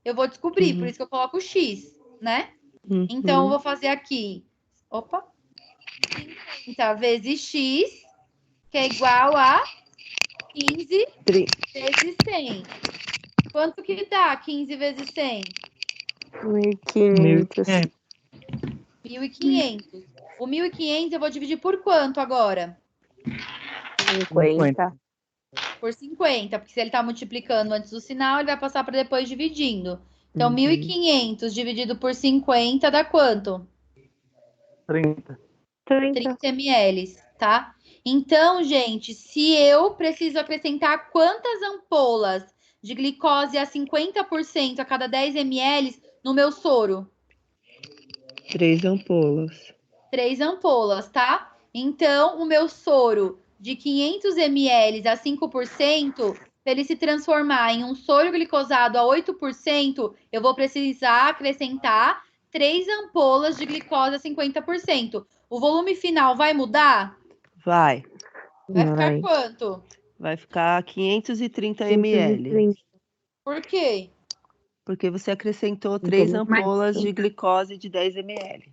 eu vou descobrir, por isso que eu coloco X, né? Então, eu vou fazer aqui, opa, 50 vezes X, que é igual a 15 vezes 100. Quanto que dá 15 vezes 100? 1.500. 1.500. O 1.500 eu vou dividir por quanto agora? 50. Por 50, porque se ele está multiplicando antes do sinal, ele vai passar para depois dividindo. Então, 1.500 dividido por 50 dá quanto? 30. 30 ml, tá? Então, gente, se eu preciso acrescentar quantas ampolas de glicose a 50% a cada 10 ml no meu soro? 3 ampolas. 3 ampolas, tá? Então, o meu soro de 500 ml a 5%, para ele se transformar em um soro glicosado a 8%, eu vou precisar acrescentar 3 ampolas de glicose a 50%. O volume final vai mudar? Vai. Vai ficar Vai. quanto? Vai ficar 530 ml. 530. Por quê? Porque você acrescentou 3 Então, ampolas de glicose de 10 ml.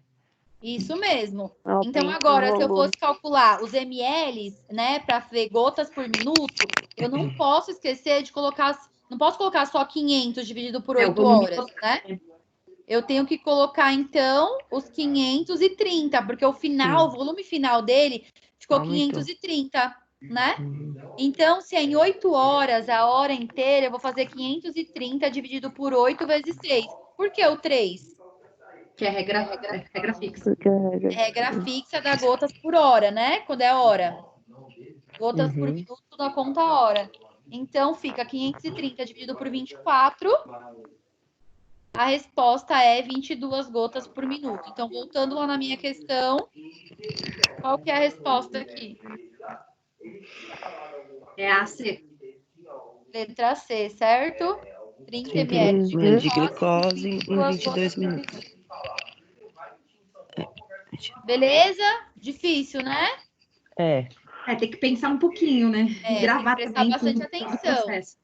Isso mesmo. aumenta Então, o agora, se eu volume. fosse calcular os ml, né, para ver gotas por minuto, eu não posso esquecer de colocar, não posso colocar só 500 dividido por 8 horas, né? Eu tenho que colocar, então, os 530, porque o final, o volume final dele ficou Aumentou. 530, né? Então, se é em 8 horas, a hora inteira, eu vou fazer 530 dividido por 8 vezes 6. Por que o 3? Que é regra fixa. Porque é Regra fixa da gotas por hora, né? Quando é hora. Gotas por minuto na conta hora. Então, fica 530 dividido por 24. A resposta é 22 gotas por minuto. Então, voltando lá na minha questão, qual que é a resposta aqui? É a C. Letra C, certo? 30 30 ml de ml de glicose glicose em 22 22 gotas por minutos. minuto. Beleza? Difícil, né? É. Tem que pensar um pouquinho, né? E Tem que gravar prestar também bastante todo o atenção. processo.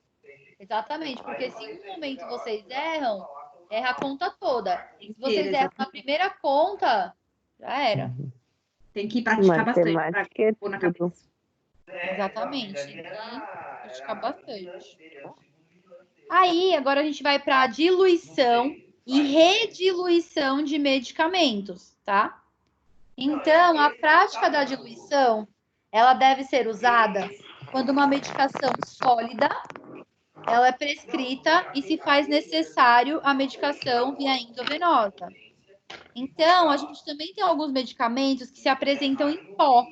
Exatamente, porque se em um momento vocês erram, erra a conta toda. Se vocês Inteira, erram na primeira conta, já era. Tem que praticar bastante para matemática é pôr na tudo. cabeça. Exatamente. Tem que praticar bastante. Aí, agora a gente vai para a diluição e rediluição de medicamentos, tá? Então, a prática da diluição, ela deve ser usada quando uma medicação sólida, ela é prescrita e se faz necessário a medicação via endovenosa. Então, a gente também tem alguns medicamentos que se apresentam em pó.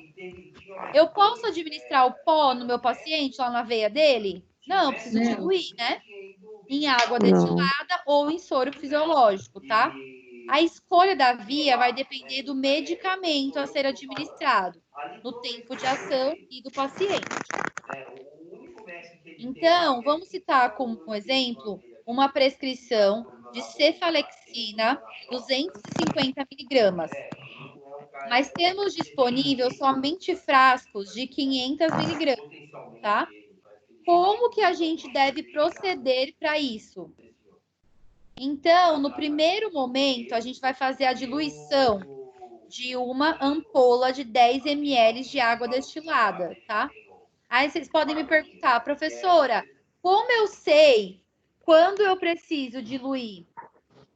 Eu posso administrar o pó no meu paciente, lá na veia dele? Não, eu preciso diluir, né? Em água destilada ou em soro fisiológico, tá? A escolha da via vai depender do medicamento a ser administrado, no tempo de ação e do paciente. Então, vamos citar como exemplo uma prescrição de cefalexina 250 miligramas. Mas temos disponível somente frascos de 500 miligramas, tá? Como que a gente deve proceder para isso? Então, no primeiro momento, a gente vai fazer a diluição de uma ampola de 10 ml de água destilada, tá? Aí vocês podem me perguntar, professora, como eu sei quando eu preciso diluir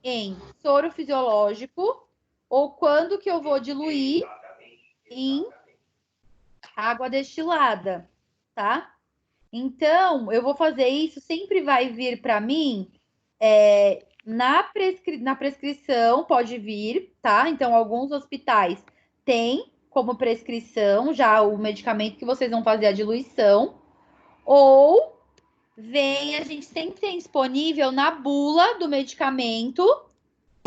em soro fisiológico ou quando que eu vou diluir em água destilada, tá? Então, eu vou fazer isso, sempre vai vir para mim na prescrição, pode vir, tá? Então, alguns hospitais têm como prescrição já o medicamento que vocês vão fazer a diluição, ou a gente sempre tem disponível na bula do medicamento,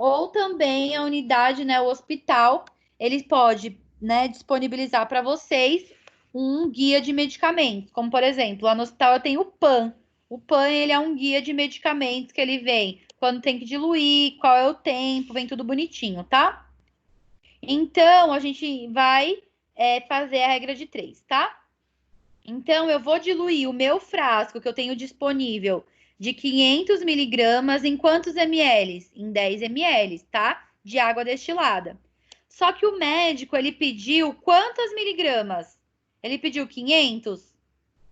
ou também a unidade, né, o hospital, ele pode, né, disponibilizar para vocês um guia de medicamentos, como por exemplo, lá no hospital eu tenho o PAN. O PAN, ele é um guia de medicamentos que ele vem quando tem que diluir, qual é o tempo, vem tudo bonitinho, tá? Então, a gente vai fazer a regra de 3, tá? Então, eu vou diluir o meu frasco que eu tenho disponível de 500 miligramas em quantos ml? Em 10 ml, tá? De água destilada. Só que o médico, ele pediu quantas miligramas? Ele pediu 500?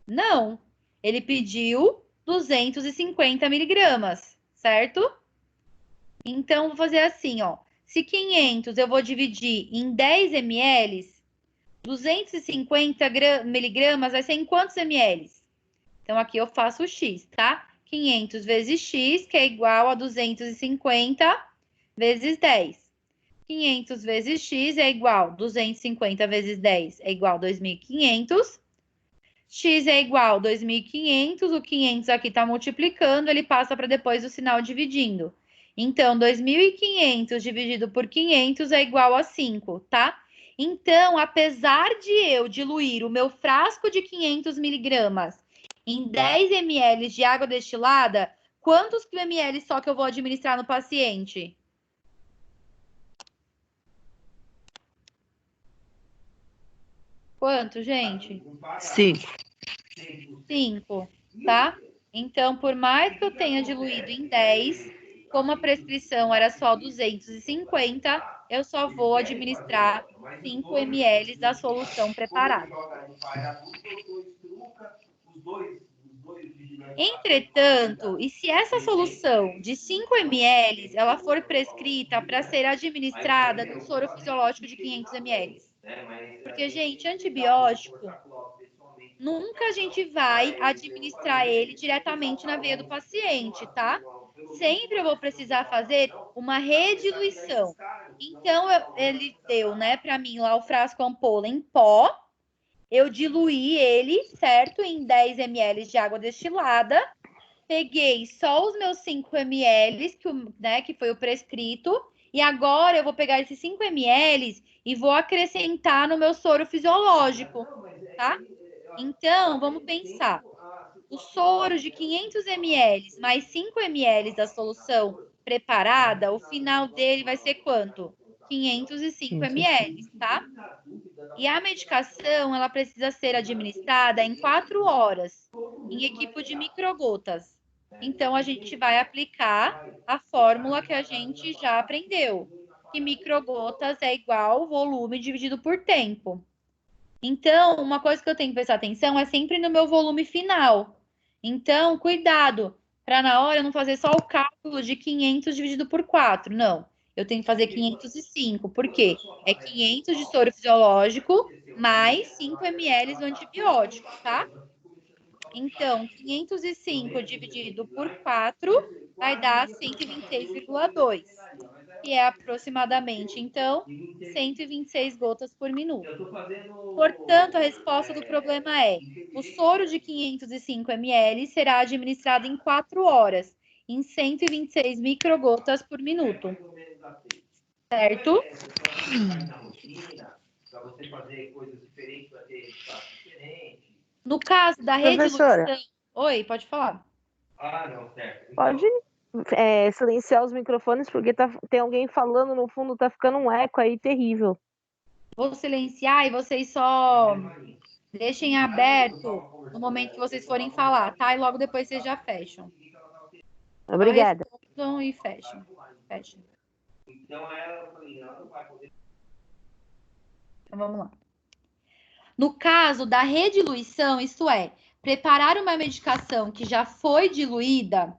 Não. Ele pediu 250 miligramas, certo? Então, vou fazer assim, ó. Se 500 eu vou dividir em 10 ml, 250 miligramas vai ser em quantos ml? Então, aqui eu faço o X, tá? 500 vezes X, que é igual a 250 vezes 10. 500 vezes X é igual a 250 vezes 10 é igual a 2.500. X é igual a 2.500, o 500 aqui está multiplicando, ele passa para depois o sinal dividindo. Então, 2.500 dividido por 500 é igual a 5, tá? Então, apesar de eu diluir o meu frasco de 500 miligramas em 10 ml de água destilada, quantos ml só que eu vou administrar no paciente? Quanto, gente? 5. 5, tá? Então, por mais que eu tenha diluído em 10, como a prescrição era só 250, eu só vou administrar 5 ml da solução preparada. Entretanto, e se essa solução de 5 ml ela for prescrita para ser administrada no soro fisiológico de 500 ml? Porque, gente, antibiótico, nunca a gente vai administrar ele diretamente na veia do paciente, tá? Sempre eu vou precisar fazer uma rediluição. Então, ele deu, né, para mim lá o frasco ampola em pó. Eu diluí ele, certo? Em 10 ml de água destilada. Peguei só os meus 5 ml, que foi o prescrito. E agora eu vou pegar esses 5 ml e vou acrescentar no meu soro fisiológico, tá? Então, vamos pensar. O soro de 500 ml mais 5 ml da solução preparada, o final dele vai ser quanto? 505 ml, tá? E a medicação, ela precisa ser administrada em 4 horas, em equipe de microgotas. Então, a gente vai aplicar a fórmula que a gente já aprendeu, que microgotas é igual volume dividido por tempo. Então, uma coisa que eu tenho que prestar atenção é sempre no meu volume final. Então, cuidado, para na hora eu não fazer só o cálculo de 500 dividido por 4, não. Eu tenho que fazer 505, por quê? É 500 de soro fisiológico mais 5 ml do antibiótico, tá? Então, 505 dividido por 4 vai dar 126,2, que é aproximadamente, então, 126 gotas por minuto. Portanto, a resposta do problema é: o soro de 505 ml será administrado em 4 horas, em 126 microgotas por minuto. Certo? No caso da Professora. rediluição... Oi, pode falar. Pode silenciar os microfones, porque tem alguém falando no fundo, tá ficando um eco aí terrível. Vou silenciar e vocês só deixem aberto no momento que vocês forem falar, tá? E logo depois vocês já fecham. Obrigada. Só respondam e fecham. Então vamos lá. No caso da rediluição, isto é, preparar uma medicação que já foi diluída,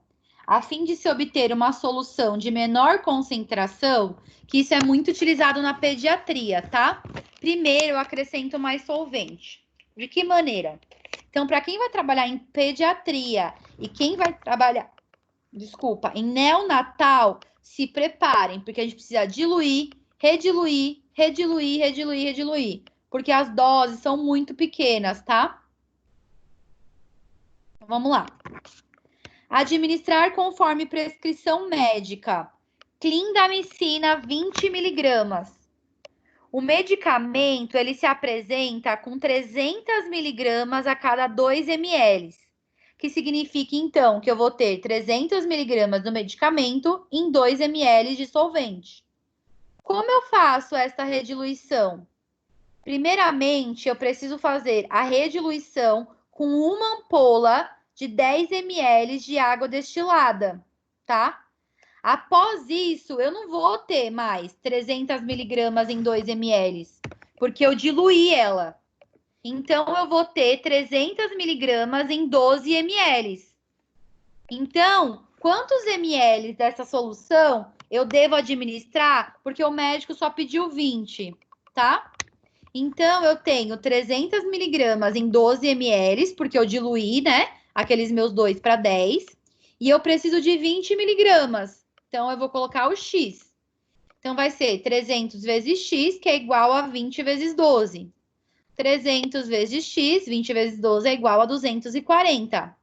a fim de se obter uma solução de menor concentração, que isso é muito utilizado na pediatria, tá? Primeiro, eu acrescento mais solvente. De que maneira? Então, para quem vai trabalhar em pediatria e quem vai trabalhar, em neonatal, se preparem, porque a gente precisa diluir, rediluir, porque as doses são muito pequenas, tá? Então, vamos lá. Administrar conforme prescrição médica. Clindamicina 20 miligramas. O medicamento, ele se apresenta com 300 miligramas a cada 2 ml. Que significa, então, que eu vou ter 300 miligramas do medicamento em 2 ml de solvente. Como eu faço essa rediluição? Primeiramente, eu preciso fazer a rediluição com uma ampola de 10 ml de água destilada, tá? Após isso, eu não vou ter mais 300 miligramas em 2 ml, porque eu diluí ela. Então, eu vou ter 300 miligramas em 12 ml. Então, quantos ml dessa solução eu devo administrar? Porque o médico só pediu 20, tá? Então, eu tenho 300 miligramas em 12 ml, porque eu diluí, né? Aqueles meus 2 para 10. E eu preciso de 20 miligramas. Então, eu vou colocar o X. Então, vai ser 300 vezes X, que é igual a 20 vezes 12. 300 vezes X, 20 vezes 12 é igual a 240.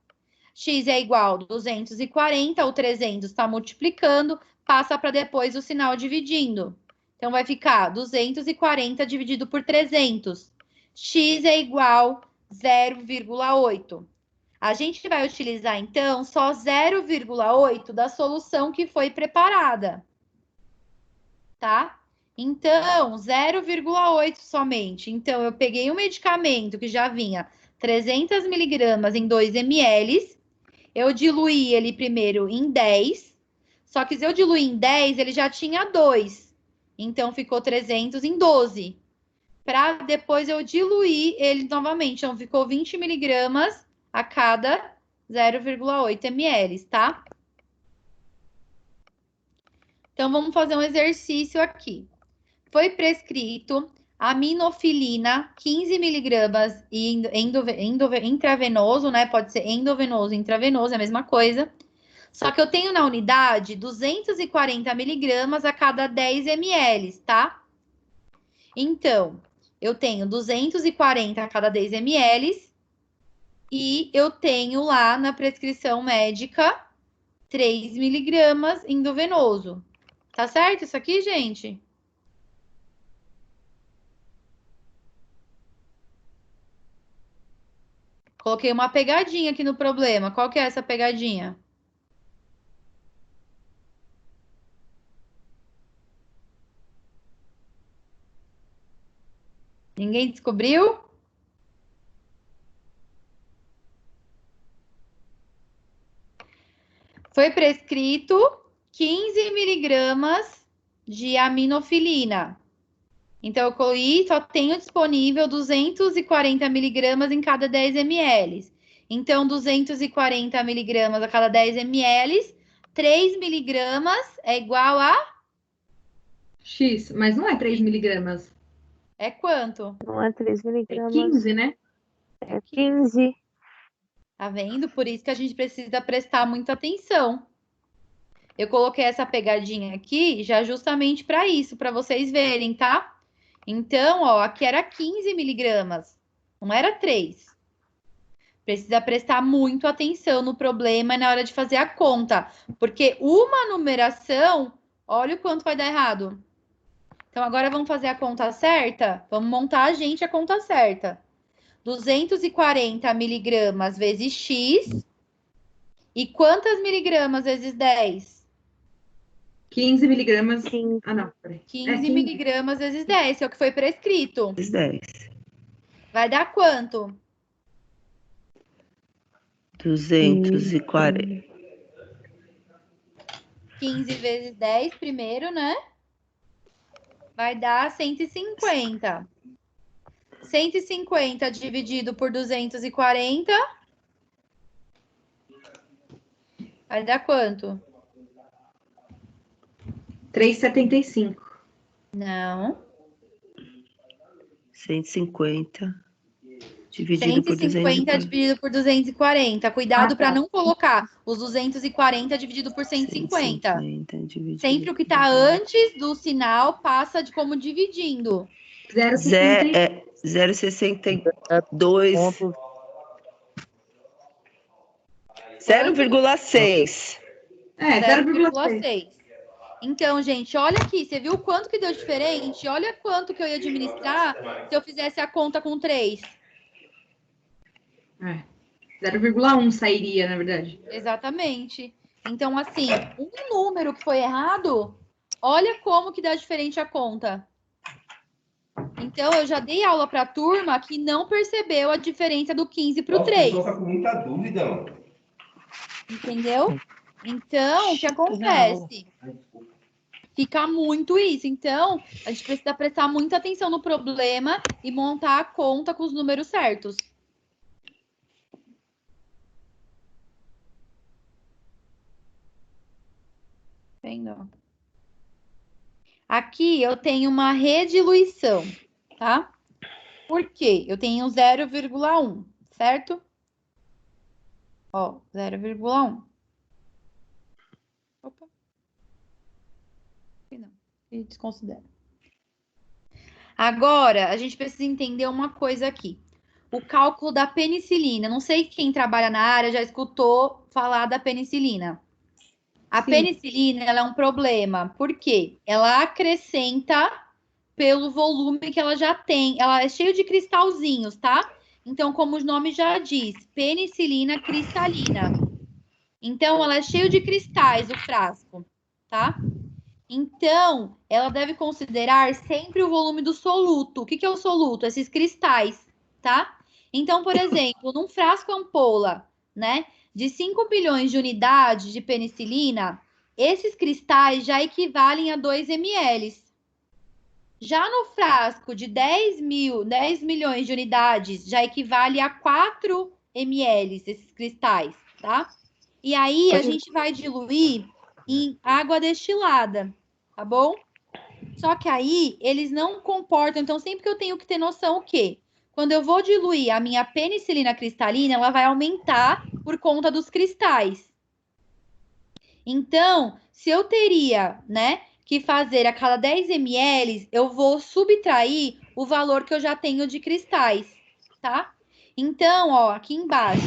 X é igual a 240, o 300 está multiplicando, passa para depois o sinal dividindo. Então, vai ficar 240 dividido por 300. X é igual a 0,8. A gente vai utilizar, então, só 0,8 da solução que foi preparada. Tá? Então, 0,8 somente. Então, eu peguei um medicamento que já vinha 300 miligramas em 2 ml. Eu diluí ele primeiro em 10. Só que se eu diluir em 10, ele já tinha 2. Então, ficou 300 em 12. Para depois eu diluir ele novamente. Então, ficou 20 miligramas a cada 0,8 ml, tá? Então, vamos fazer um exercício aqui. Foi prescrito aminofilina, 15 miligramas intravenoso, né? Pode ser endovenoso, intravenoso, é a mesma coisa. Só que eu tenho na unidade 240 miligramas a cada 10 ml, tá? Então, eu tenho 240 a cada 10 ml e eu tenho lá na prescrição médica 3 miligramas endovenoso. Tá certo isso aqui, gente? Coloquei uma pegadinha aqui no problema. Qual que é essa pegadinha? Ninguém descobriu? Foi prescrito 15 miligramas de aminofilina. Então, eu coloquei, só tenho disponível 240 miligramas em cada 10 ml. Então, 240 miligramas a cada 10 ml, 3 miligramas é igual a... X, mas não é 3 miligramas. É quanto? Não é 3 É miligramas. 15, né? É 15. Tá vendo? Por isso que a gente precisa prestar muita atenção. Eu coloquei essa pegadinha aqui já justamente para isso, para vocês verem, tá? Então, ó, aqui era 15 miligramas, não era 3. Precisa prestar muito atenção no problema na hora de fazer a conta, porque uma numeração, olha o quanto vai dar errado. Então, agora vamos fazer a conta certa? Vamos montar a conta certa. 240 miligramas vezes X. E quantas miligramas vezes 10? 15 miligramas. 15. Ah, não. Peraí. 15 miligramas vezes 10, que é o que foi prescrito. Vezes 10. Vai dar quanto? 240. 15 vezes 10 primeiro, né? Vai dar 150. 150 dividido por 240. Vai dar quanto? 3,75. Não. 150 dividido por 150 dividido por 240. Cuidado para tá. não colocar os 240 dividido por 150. 150 dividido Sempre o que está antes do sinal passa de como dividindo. 0,62. Ponto 0,6. 0,6. 0,6. Então, gente, olha aqui. Você viu o quanto que deu diferente? Olha quanto que eu ia administrar se eu fizesse a conta com 3. 0,1 sairia, na verdade. Exatamente. Então, assim, um número que foi errado, olha como que dá diferente a conta. Então, eu já dei aula para a turma que não percebeu a diferença do 15 para o 3. Estou com muita dúvida, mano. Entendeu? Então, o que acontece? Fica muito isso. Então, a gente precisa prestar muita atenção no problema e montar a conta com os números certos. Vendo? Aqui eu tenho uma rediluição, tá? Por quê? Eu tenho 0,1, certo? Ó, 0,1. Opa. Aqui não. E desconsidera. Agora, a gente precisa entender uma coisa aqui. O cálculo da penicilina. Não sei quem trabalha na área já escutou falar da penicilina. A penicilina, ela é um problema. Por quê? Ela acrescenta pelo volume que ela já tem. Ela é cheia de cristalzinhos, tá? Então, como o nome já diz, penicilina cristalina. Então, ela é cheia de cristais, o frasco, tá? Então, ela deve considerar sempre o volume do soluto. O que é o soluto? Esses cristais, tá? Então, por exemplo, num frasco ampola, né, de 5 milhões de unidades de penicilina, esses cristais já equivalem a 2 ml. Já no frasco de 10 milhões de unidades, já equivale a 4 ml esses cristais, tá? E aí, a gente vai diluir em água destilada, tá bom? Só que aí, eles não comportam. Então, sempre que eu tenho que ter noção o quê? Quando eu vou diluir a minha penicilina cristalina, ela vai aumentar por conta dos cristais. Então, se eu teria, né, que fazer a cada 10 ml, eu vou subtrair o valor que eu já tenho de cristais, tá? Então, ó, aqui embaixo,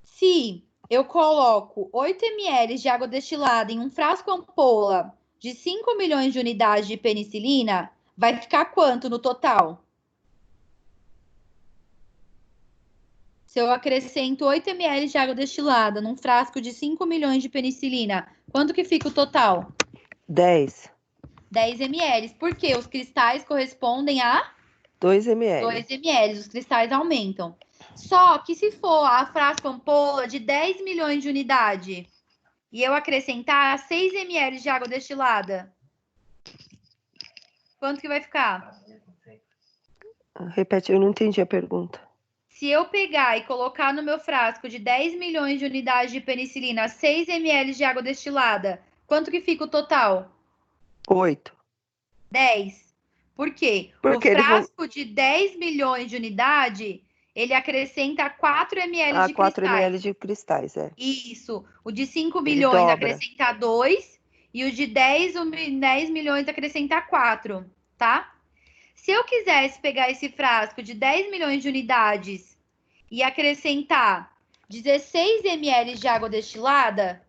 se eu coloco 8 ml de água destilada em um frasco ampola de 5 milhões de unidades de penicilina, vai ficar quanto no total? Se eu acrescento 8 ml de água destilada num frasco de 5 milhões de penicilina, quanto que fica o total? 10. 10 ml. Por quê? Os cristais correspondem a 2 ml. 2 ml. Os cristais aumentam. Só que se for a frasco ampola de 10 milhões de unidade e eu acrescentar 6 ml de água destilada, quanto que vai ficar? Repete, eu não entendi a pergunta. Se eu pegar e colocar no meu frasco de 10 milhões de unidades de penicilina 6 ml de água destilada, quanto que fica o total? 8. 10. Por quê? Porque o frasco de 10 milhões de unidade, ele acrescenta 4 ml Ah, de 4 cristais. ml de cristais, é. Isso. O de 5 Ele milhões dobra. acrescenta 2 e o de 10 milhões acrescenta 4, tá? Se eu quisesse pegar esse frasco de 10 milhões de unidades e acrescentar 16 ml de água destilada,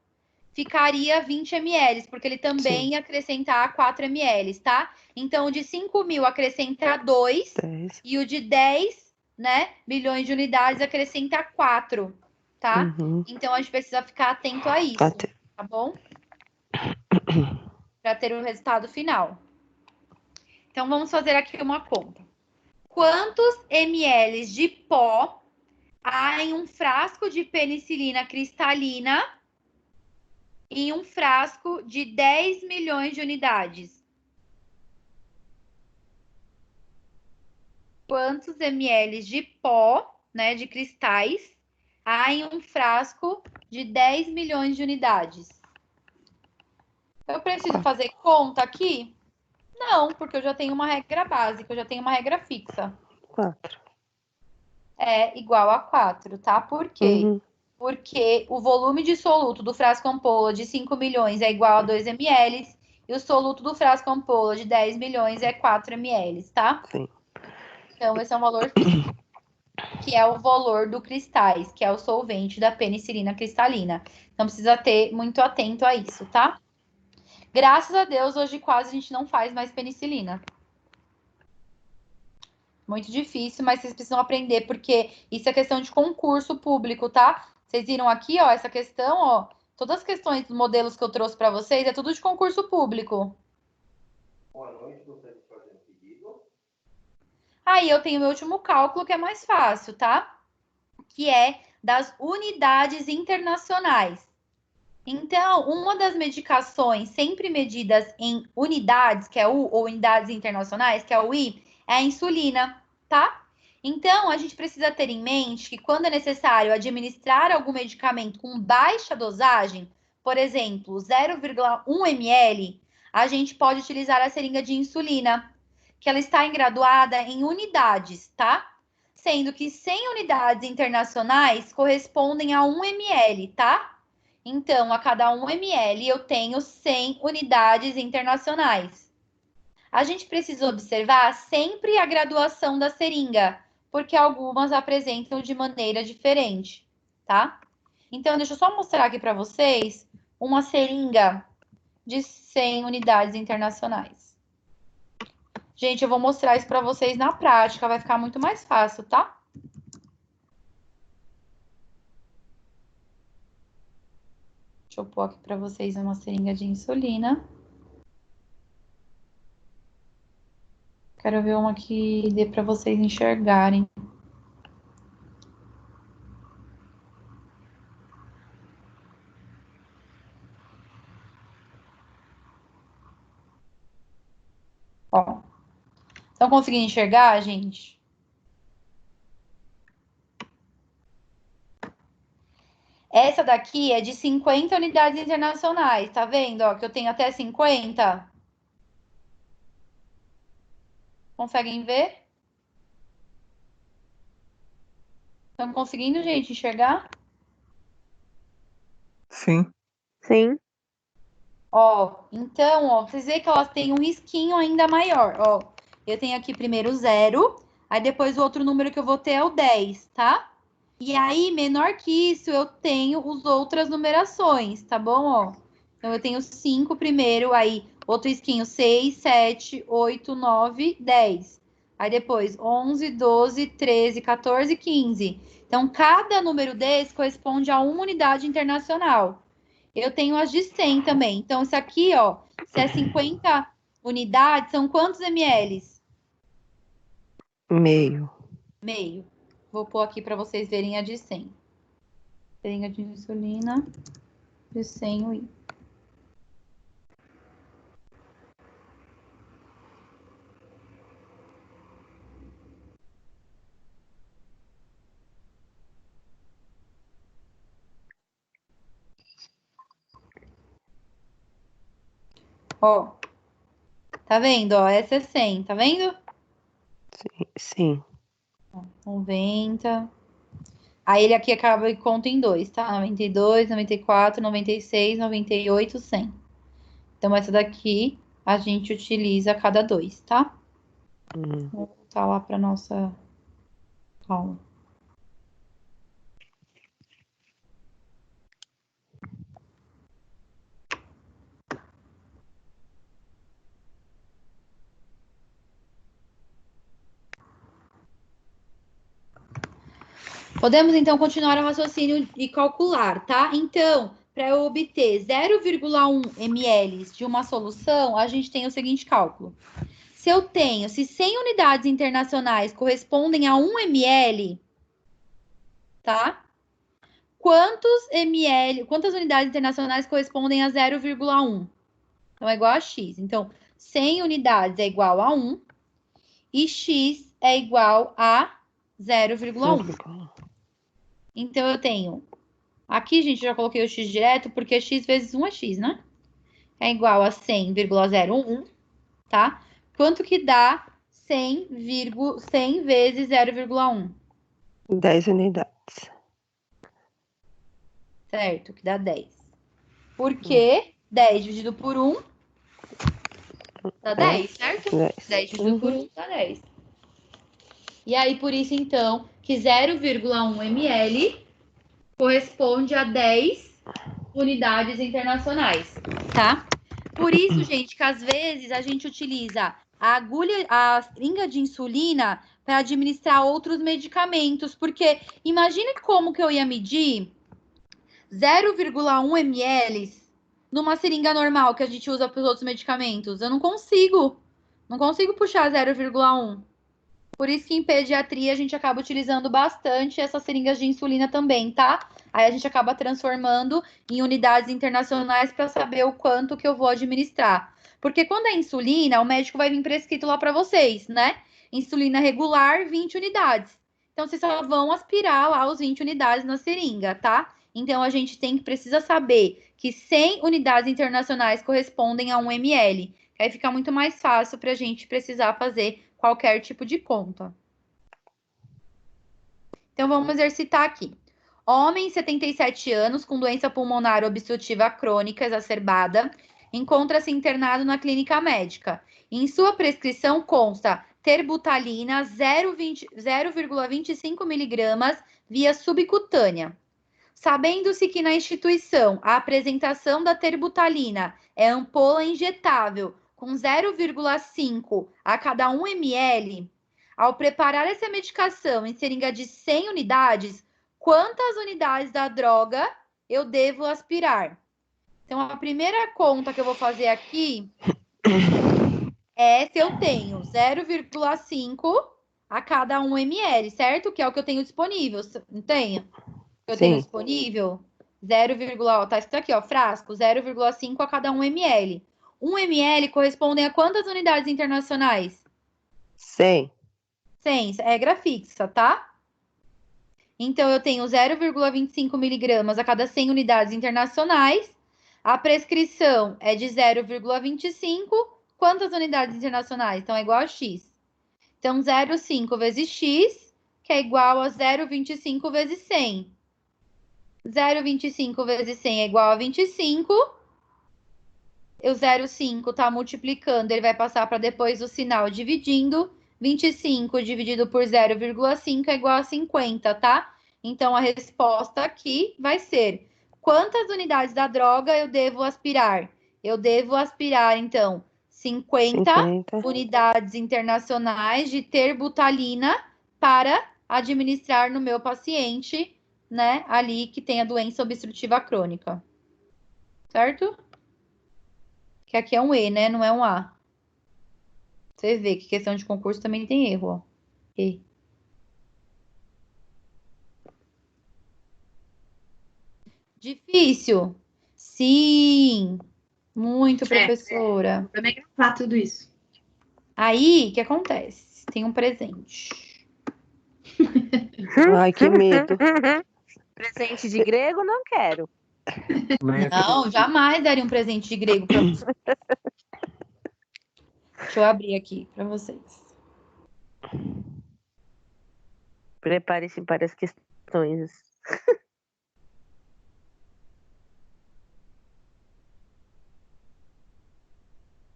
ficaria 20 ml, porque ele também ia acrescentar 4 ml, tá? Então, o de 5 mil acrescenta 2 10. e o de 10, né, milhões de unidades acrescenta 4, tá? Uhum. Então, a gente precisa ficar atento a isso, tá bom? Para ter o resultado final. Então, vamos fazer aqui uma conta. Quantos ml de pó há em um frasco de penicilina cristalina em um frasco de 10 milhões de unidades? Quantos ml de pó, né, de cristais, há em um frasco de 10 milhões de unidades? Eu preciso fazer conta aqui? Não, porque eu já tenho uma regra básica, eu já tenho uma regra fixa. 4. É igual a 4, tá? Por quê? Uhum. Porque o volume de soluto do frasco ampola de 5 milhões é igual a 2 ml e o soluto do frasco ampola de 10 milhões é 4 ml, tá? Sim. Então, esse é um valor fixo, que é o valor do cristais, que é o solvente da penicilina cristalina. Então, precisa ter muito atento a isso, tá? Graças a Deus, hoje quase a gente não faz mais penicilina. Muito difícil, mas vocês precisam aprender, porque isso é questão de concurso público, tá? Vocês viram aqui, ó, essa questão, ó. Todas as questões dos modelos que eu trouxe para vocês é tudo de concurso público. Boa noite, gostaria de fazer um pedido. Aí eu tenho o meu último cálculo, que é mais fácil, tá? Que é das unidades internacionais. Então, uma das medicações sempre medidas em unidades, que é U, ou unidades internacionais, que é o I, é a insulina, tá? Então, a gente precisa ter em mente que quando é necessário administrar algum medicamento com baixa dosagem, por exemplo, 0,1 ml, a gente pode utilizar a seringa de insulina, que ela está engraduada em unidades, tá? Sendo que 100 unidades internacionais correspondem a 1 ml, tá? Então, a cada 1 ml eu tenho 100 unidades internacionais. A gente precisa observar sempre a graduação da seringa, porque algumas apresentam de maneira diferente, tá? Então, deixa eu só mostrar aqui para vocês uma seringa de 100 unidades internacionais. Gente, eu vou mostrar isso para vocês na prática, vai ficar muito mais fácil, tá? Deixa eu pôr aqui para vocês uma seringa de insulina. Quero ver uma que dê para vocês enxergarem. Ó, estão conseguindo enxergar, gente? Essa daqui é de 50 unidades internacionais, tá vendo? Ó, que eu tenho até 50. Conseguem ver? Estão conseguindo, gente, enxergar? Sim. Sim. Ó, então, ó, vocês veem que elas têm um risquinho ainda maior, ó. Eu tenho aqui primeiro o 0, aí depois o outro número que eu vou ter é o 10, tá? E aí, menor que isso, eu tenho as outras numerações, tá bom, ó? Então, eu tenho 5 primeiro, aí outro risquinho 6, 7, 8, 9, 10. Aí depois 11, 12, 13, 14, 15. Então, cada número desse corresponde a uma unidade internacional. Eu tenho as de 100 também. Então, isso aqui, ó, se é 50 unidades, são quantos ml? Meio. Meio. Vou pôr aqui para vocês verem a de 100. Seringa de insulina de 100 UI. Ó, tá vendo? Ó, essa é 100, tá vendo? Sim. 90. Aí ele aqui acaba e conta em 2, tá? 92, 94, 96, 98, 100. Então, essa daqui a gente utiliza a cada 2, tá? Vou voltar lá para nossa aula. Podemos, então, continuar o raciocínio e calcular, tá? Então, para eu obter 0,1 ml de uma solução, a gente tem o seguinte cálculo. Se 100 unidades internacionais correspondem a 1 ml, tá? Quantas unidades internacionais correspondem a 0,1? Então, é igual a x. Então, 100 unidades é igual a 1 e x é igual a 0,1. Então, eu tenho... Aqui, gente, eu já coloquei o x direto, porque x vezes 1 é x, né? É igual a 100,01, tá? Quanto que dá 100 vezes 0,1? 10 unidades. Certo, que dá 10. Porque 10 dividido por 1 dá 10, certo? 10 dividido por 1 dá 10. E aí, por isso, então, que 0,1 ml corresponde a 10 unidades internacionais, tá? Por isso, gente, que às vezes a gente utiliza a seringa de insulina para administrar outros medicamentos, porque imagine como que eu ia medir 0,1 ml numa seringa normal que a gente usa para os outros medicamentos. Eu não consigo puxar 0,1. Por isso que em pediatria a gente acaba utilizando bastante essas seringas de insulina também, tá? Aí a gente acaba transformando em unidades internacionais para saber o quanto que eu vou administrar. Porque quando é insulina, o médico vai vir prescrito lá para vocês, né? Insulina regular, 20 unidades. Então, vocês só vão aspirar lá os 20 unidades na seringa, tá? Então, a gente precisa saber que 100 unidades internacionais correspondem a 1 ml. Aí fica muito mais fácil para a gente precisar fazer qualquer tipo de conta. Então, vamos exercitar aqui. Homem, 77 anos, com doença pulmonar obstrutiva crônica exacerbada, encontra-se internado na clínica médica. Em sua prescrição consta terbutalina 0,25 miligramas via subcutânea. Sabendo-se que na instituição a apresentação da terbutalina é ampola injetável com 0,5 a cada 1 ml, ao preparar essa medicação em seringa de 100 unidades, quantas unidades da droga eu devo aspirar? Então, a primeira conta que eu vou fazer aqui é se eu tenho 0,5 a cada 1 ml, certo? Que é o que eu tenho disponível, não tenho? Eu tenho disponível 0, tá escrito aqui, ó, frasco, 0,5 a cada 1 ml. 1 ml corresponde a quantas unidades internacionais? 100. 100, é regra fixa, tá? Então, eu tenho 0,25 miligramas a cada 100 unidades internacionais. A prescrição é de 0,25. Quantas unidades internacionais? Então, é igual a x. Então, 0,5 vezes x, que é igual a 0,25 vezes 100. 0,25 vezes 100 é igual a 25. O 0,5 está multiplicando, ele vai passar para depois do sinal dividindo. 25 dividido por 0,5 é igual a 50, tá? Então, a resposta aqui vai ser: quantas unidades da droga eu devo aspirar? Eu devo aspirar, então, 50 unidades internacionais de terbutalina para administrar no meu paciente, né, ali que tem a doença obstrutiva crônica. Certo? Que aqui é um E, né? Não é um A. Você vê que questão de concurso também tem erro, ó. E. Difícil? Sim. Muito, professora. Também gravar tudo isso. Aí, o que acontece? Tem um presente. Ai, que medo. Presente de grego, não quero. Não, jamais daria um presente de grego para você. Deixa eu abrir aqui para vocês. Prepare-se para as questões.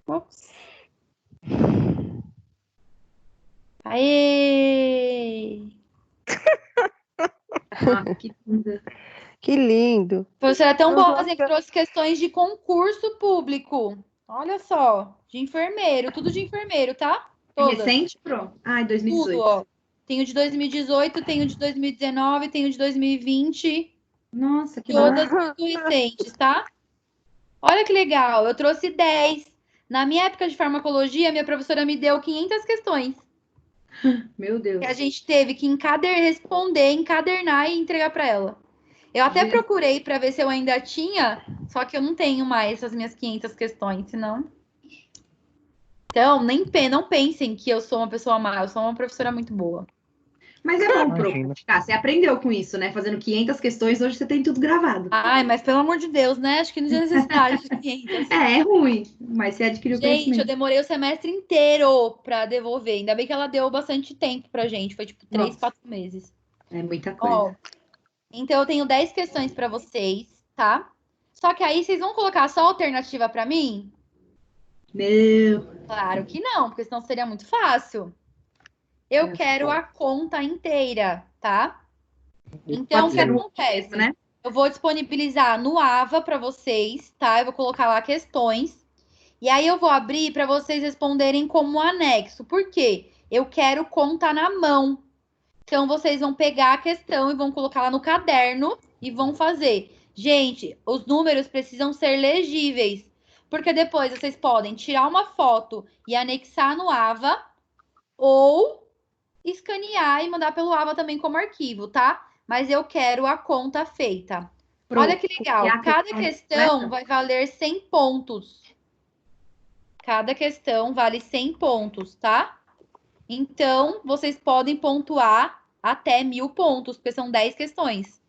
Ops. Aê! Ah, que linda. Que lindo. Você é tão boa, Nossa. que trouxe questões de concurso público. Olha só, de enfermeiro, tudo de enfermeiro, tá? É Todas. recente, Pro? Ai, Tudo, 2018. ó. Tenho de 2018, tenho de 2019, tenho de 2020. Nossa, que Todas bom. muito recentes, tá? Olha que legal, eu trouxe 10. Na minha época de farmacologia, minha professora me deu 500 questões. Meu Deus. Que a gente teve que responder, encadernar e entregar para ela. Eu até Jesus. procurei para ver se eu ainda tinha, só que eu não tenho mais essas minhas 500 questões, senão... Então, não pensem que eu sou uma pessoa má, eu sou uma professora muito boa. Mas é bom, Pro. Imagina. Você aprendeu com isso, né? Fazendo 500 questões, hoje você tem tudo gravado. Ai, mas pelo amor de Deus, né? Acho que não tinha necessidade de 500. É ruim, mas você adquiriu Gente, eu conhecimento. demorei o semestre inteiro para devolver. Ainda bem que ela deu bastante tempo pra gente. Foi tipo 3, Nossa. 4 meses. É muita coisa. Ó, então eu tenho 10 questões para vocês, tá? Só que aí vocês vão colocar só alternativa para mim? Não. Claro que não, porque senão seria muito fácil. Eu quero a conta inteira, tá? Então, o que Pode ser no acontece? mesmo, né? Eu vou disponibilizar no AVA para vocês, tá? Eu vou colocar lá questões. E aí eu vou abrir para vocês responderem como anexo. Por quê? Eu quero conta na mão. Então, vocês vão pegar a questão e vão colocar lá no caderno e vão fazer. Gente, os números precisam ser legíveis. Porque depois vocês podem tirar uma foto e anexar no AVA ou escanear e mandar pelo AVA também como arquivo, tá? Mas eu quero a conta feita. Pro, Olha que legal. e a Cada questão questão completa? vai valer 100 pontos. Cada questão vale 100 pontos, tá? Então, vocês podem pontuar até 1000 pontos, porque são 10 questões.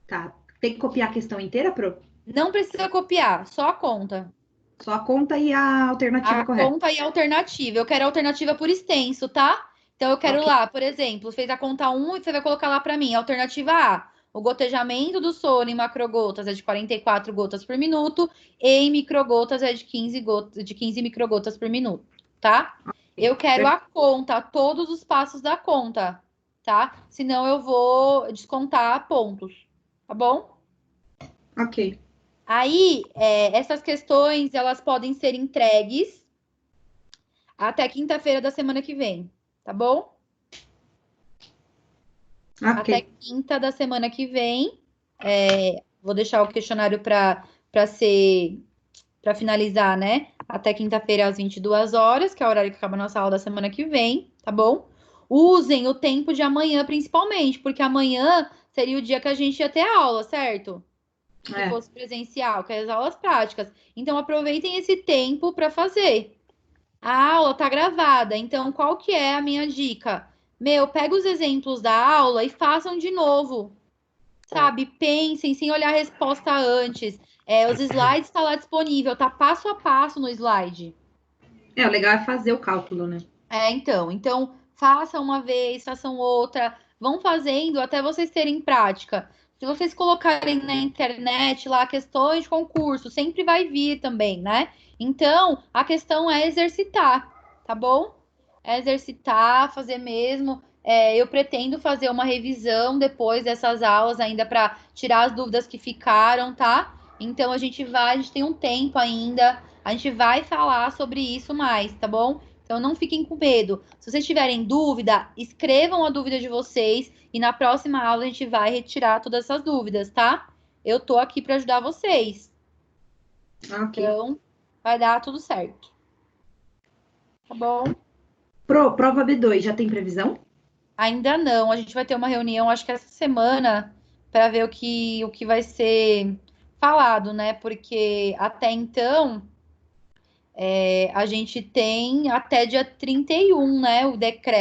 Tá. Tem que copiar a questão inteira, Pro? Não precisa copiar, só a conta. Só a conta e a alternativa A correta. conta e a alternativa. Eu quero a alternativa por extenso, tá? Então, eu quero Ok. lá, por exemplo, fez a conta 1 e você vai colocar lá para mim. Alternativa A. O gotejamento do soro em macrogotas é de 44 gotas por minuto e em microgotas é de 15 microgotas por minuto, tá? Eu quero a conta, todos os passos da conta, tá? Senão eu vou descontar pontos, tá bom? Ok. Aí, essas questões, elas podem ser entregues até quinta-feira da semana que vem, tá bom? Até Ok. quinta da semana que vem. Vou deixar o questionário para finalizar, né? Até quinta-feira às 22 horas, que é o horário que acaba a nossa aula da semana que vem, tá bom? Usem o tempo de amanhã, principalmente, porque amanhã seria o dia que a gente ia ter aula, certo? Se É. fosse presencial, que é as aulas práticas. Então, aproveitem esse tempo para fazer. A aula tá gravada, então qual que é a minha dica? Pega os exemplos da aula e façam de novo. Sabe? Pensem sem olhar a resposta antes. Os slides tá lá disponível, tá passo a passo no slide. O legal é fazer o cálculo, né? Então façam uma vez, façam outra, vão fazendo até vocês terem prática. Se vocês colocarem na internet lá questões de concurso, sempre vai vir também, né? Então, a questão é exercitar, tá bom? É exercitar, fazer mesmo. Eu pretendo fazer uma revisão depois dessas aulas ainda para tirar as dúvidas que ficaram, tá? Então a gente tem um tempo ainda, a gente vai falar sobre isso mais, tá bom? Então não fiquem com medo. Se vocês tiverem dúvida, escrevam a dúvida de vocês e na próxima aula a gente vai retirar todas essas dúvidas, tá? Eu tô aqui para ajudar vocês. Ok. Então vai dar tudo certo. Tá bom? Prova B2, já tem previsão? Ainda não. A gente vai ter uma reunião, acho que essa semana, para ver o que vai ser falado, né? Porque até então a gente tem até dia 31, né? O decreto.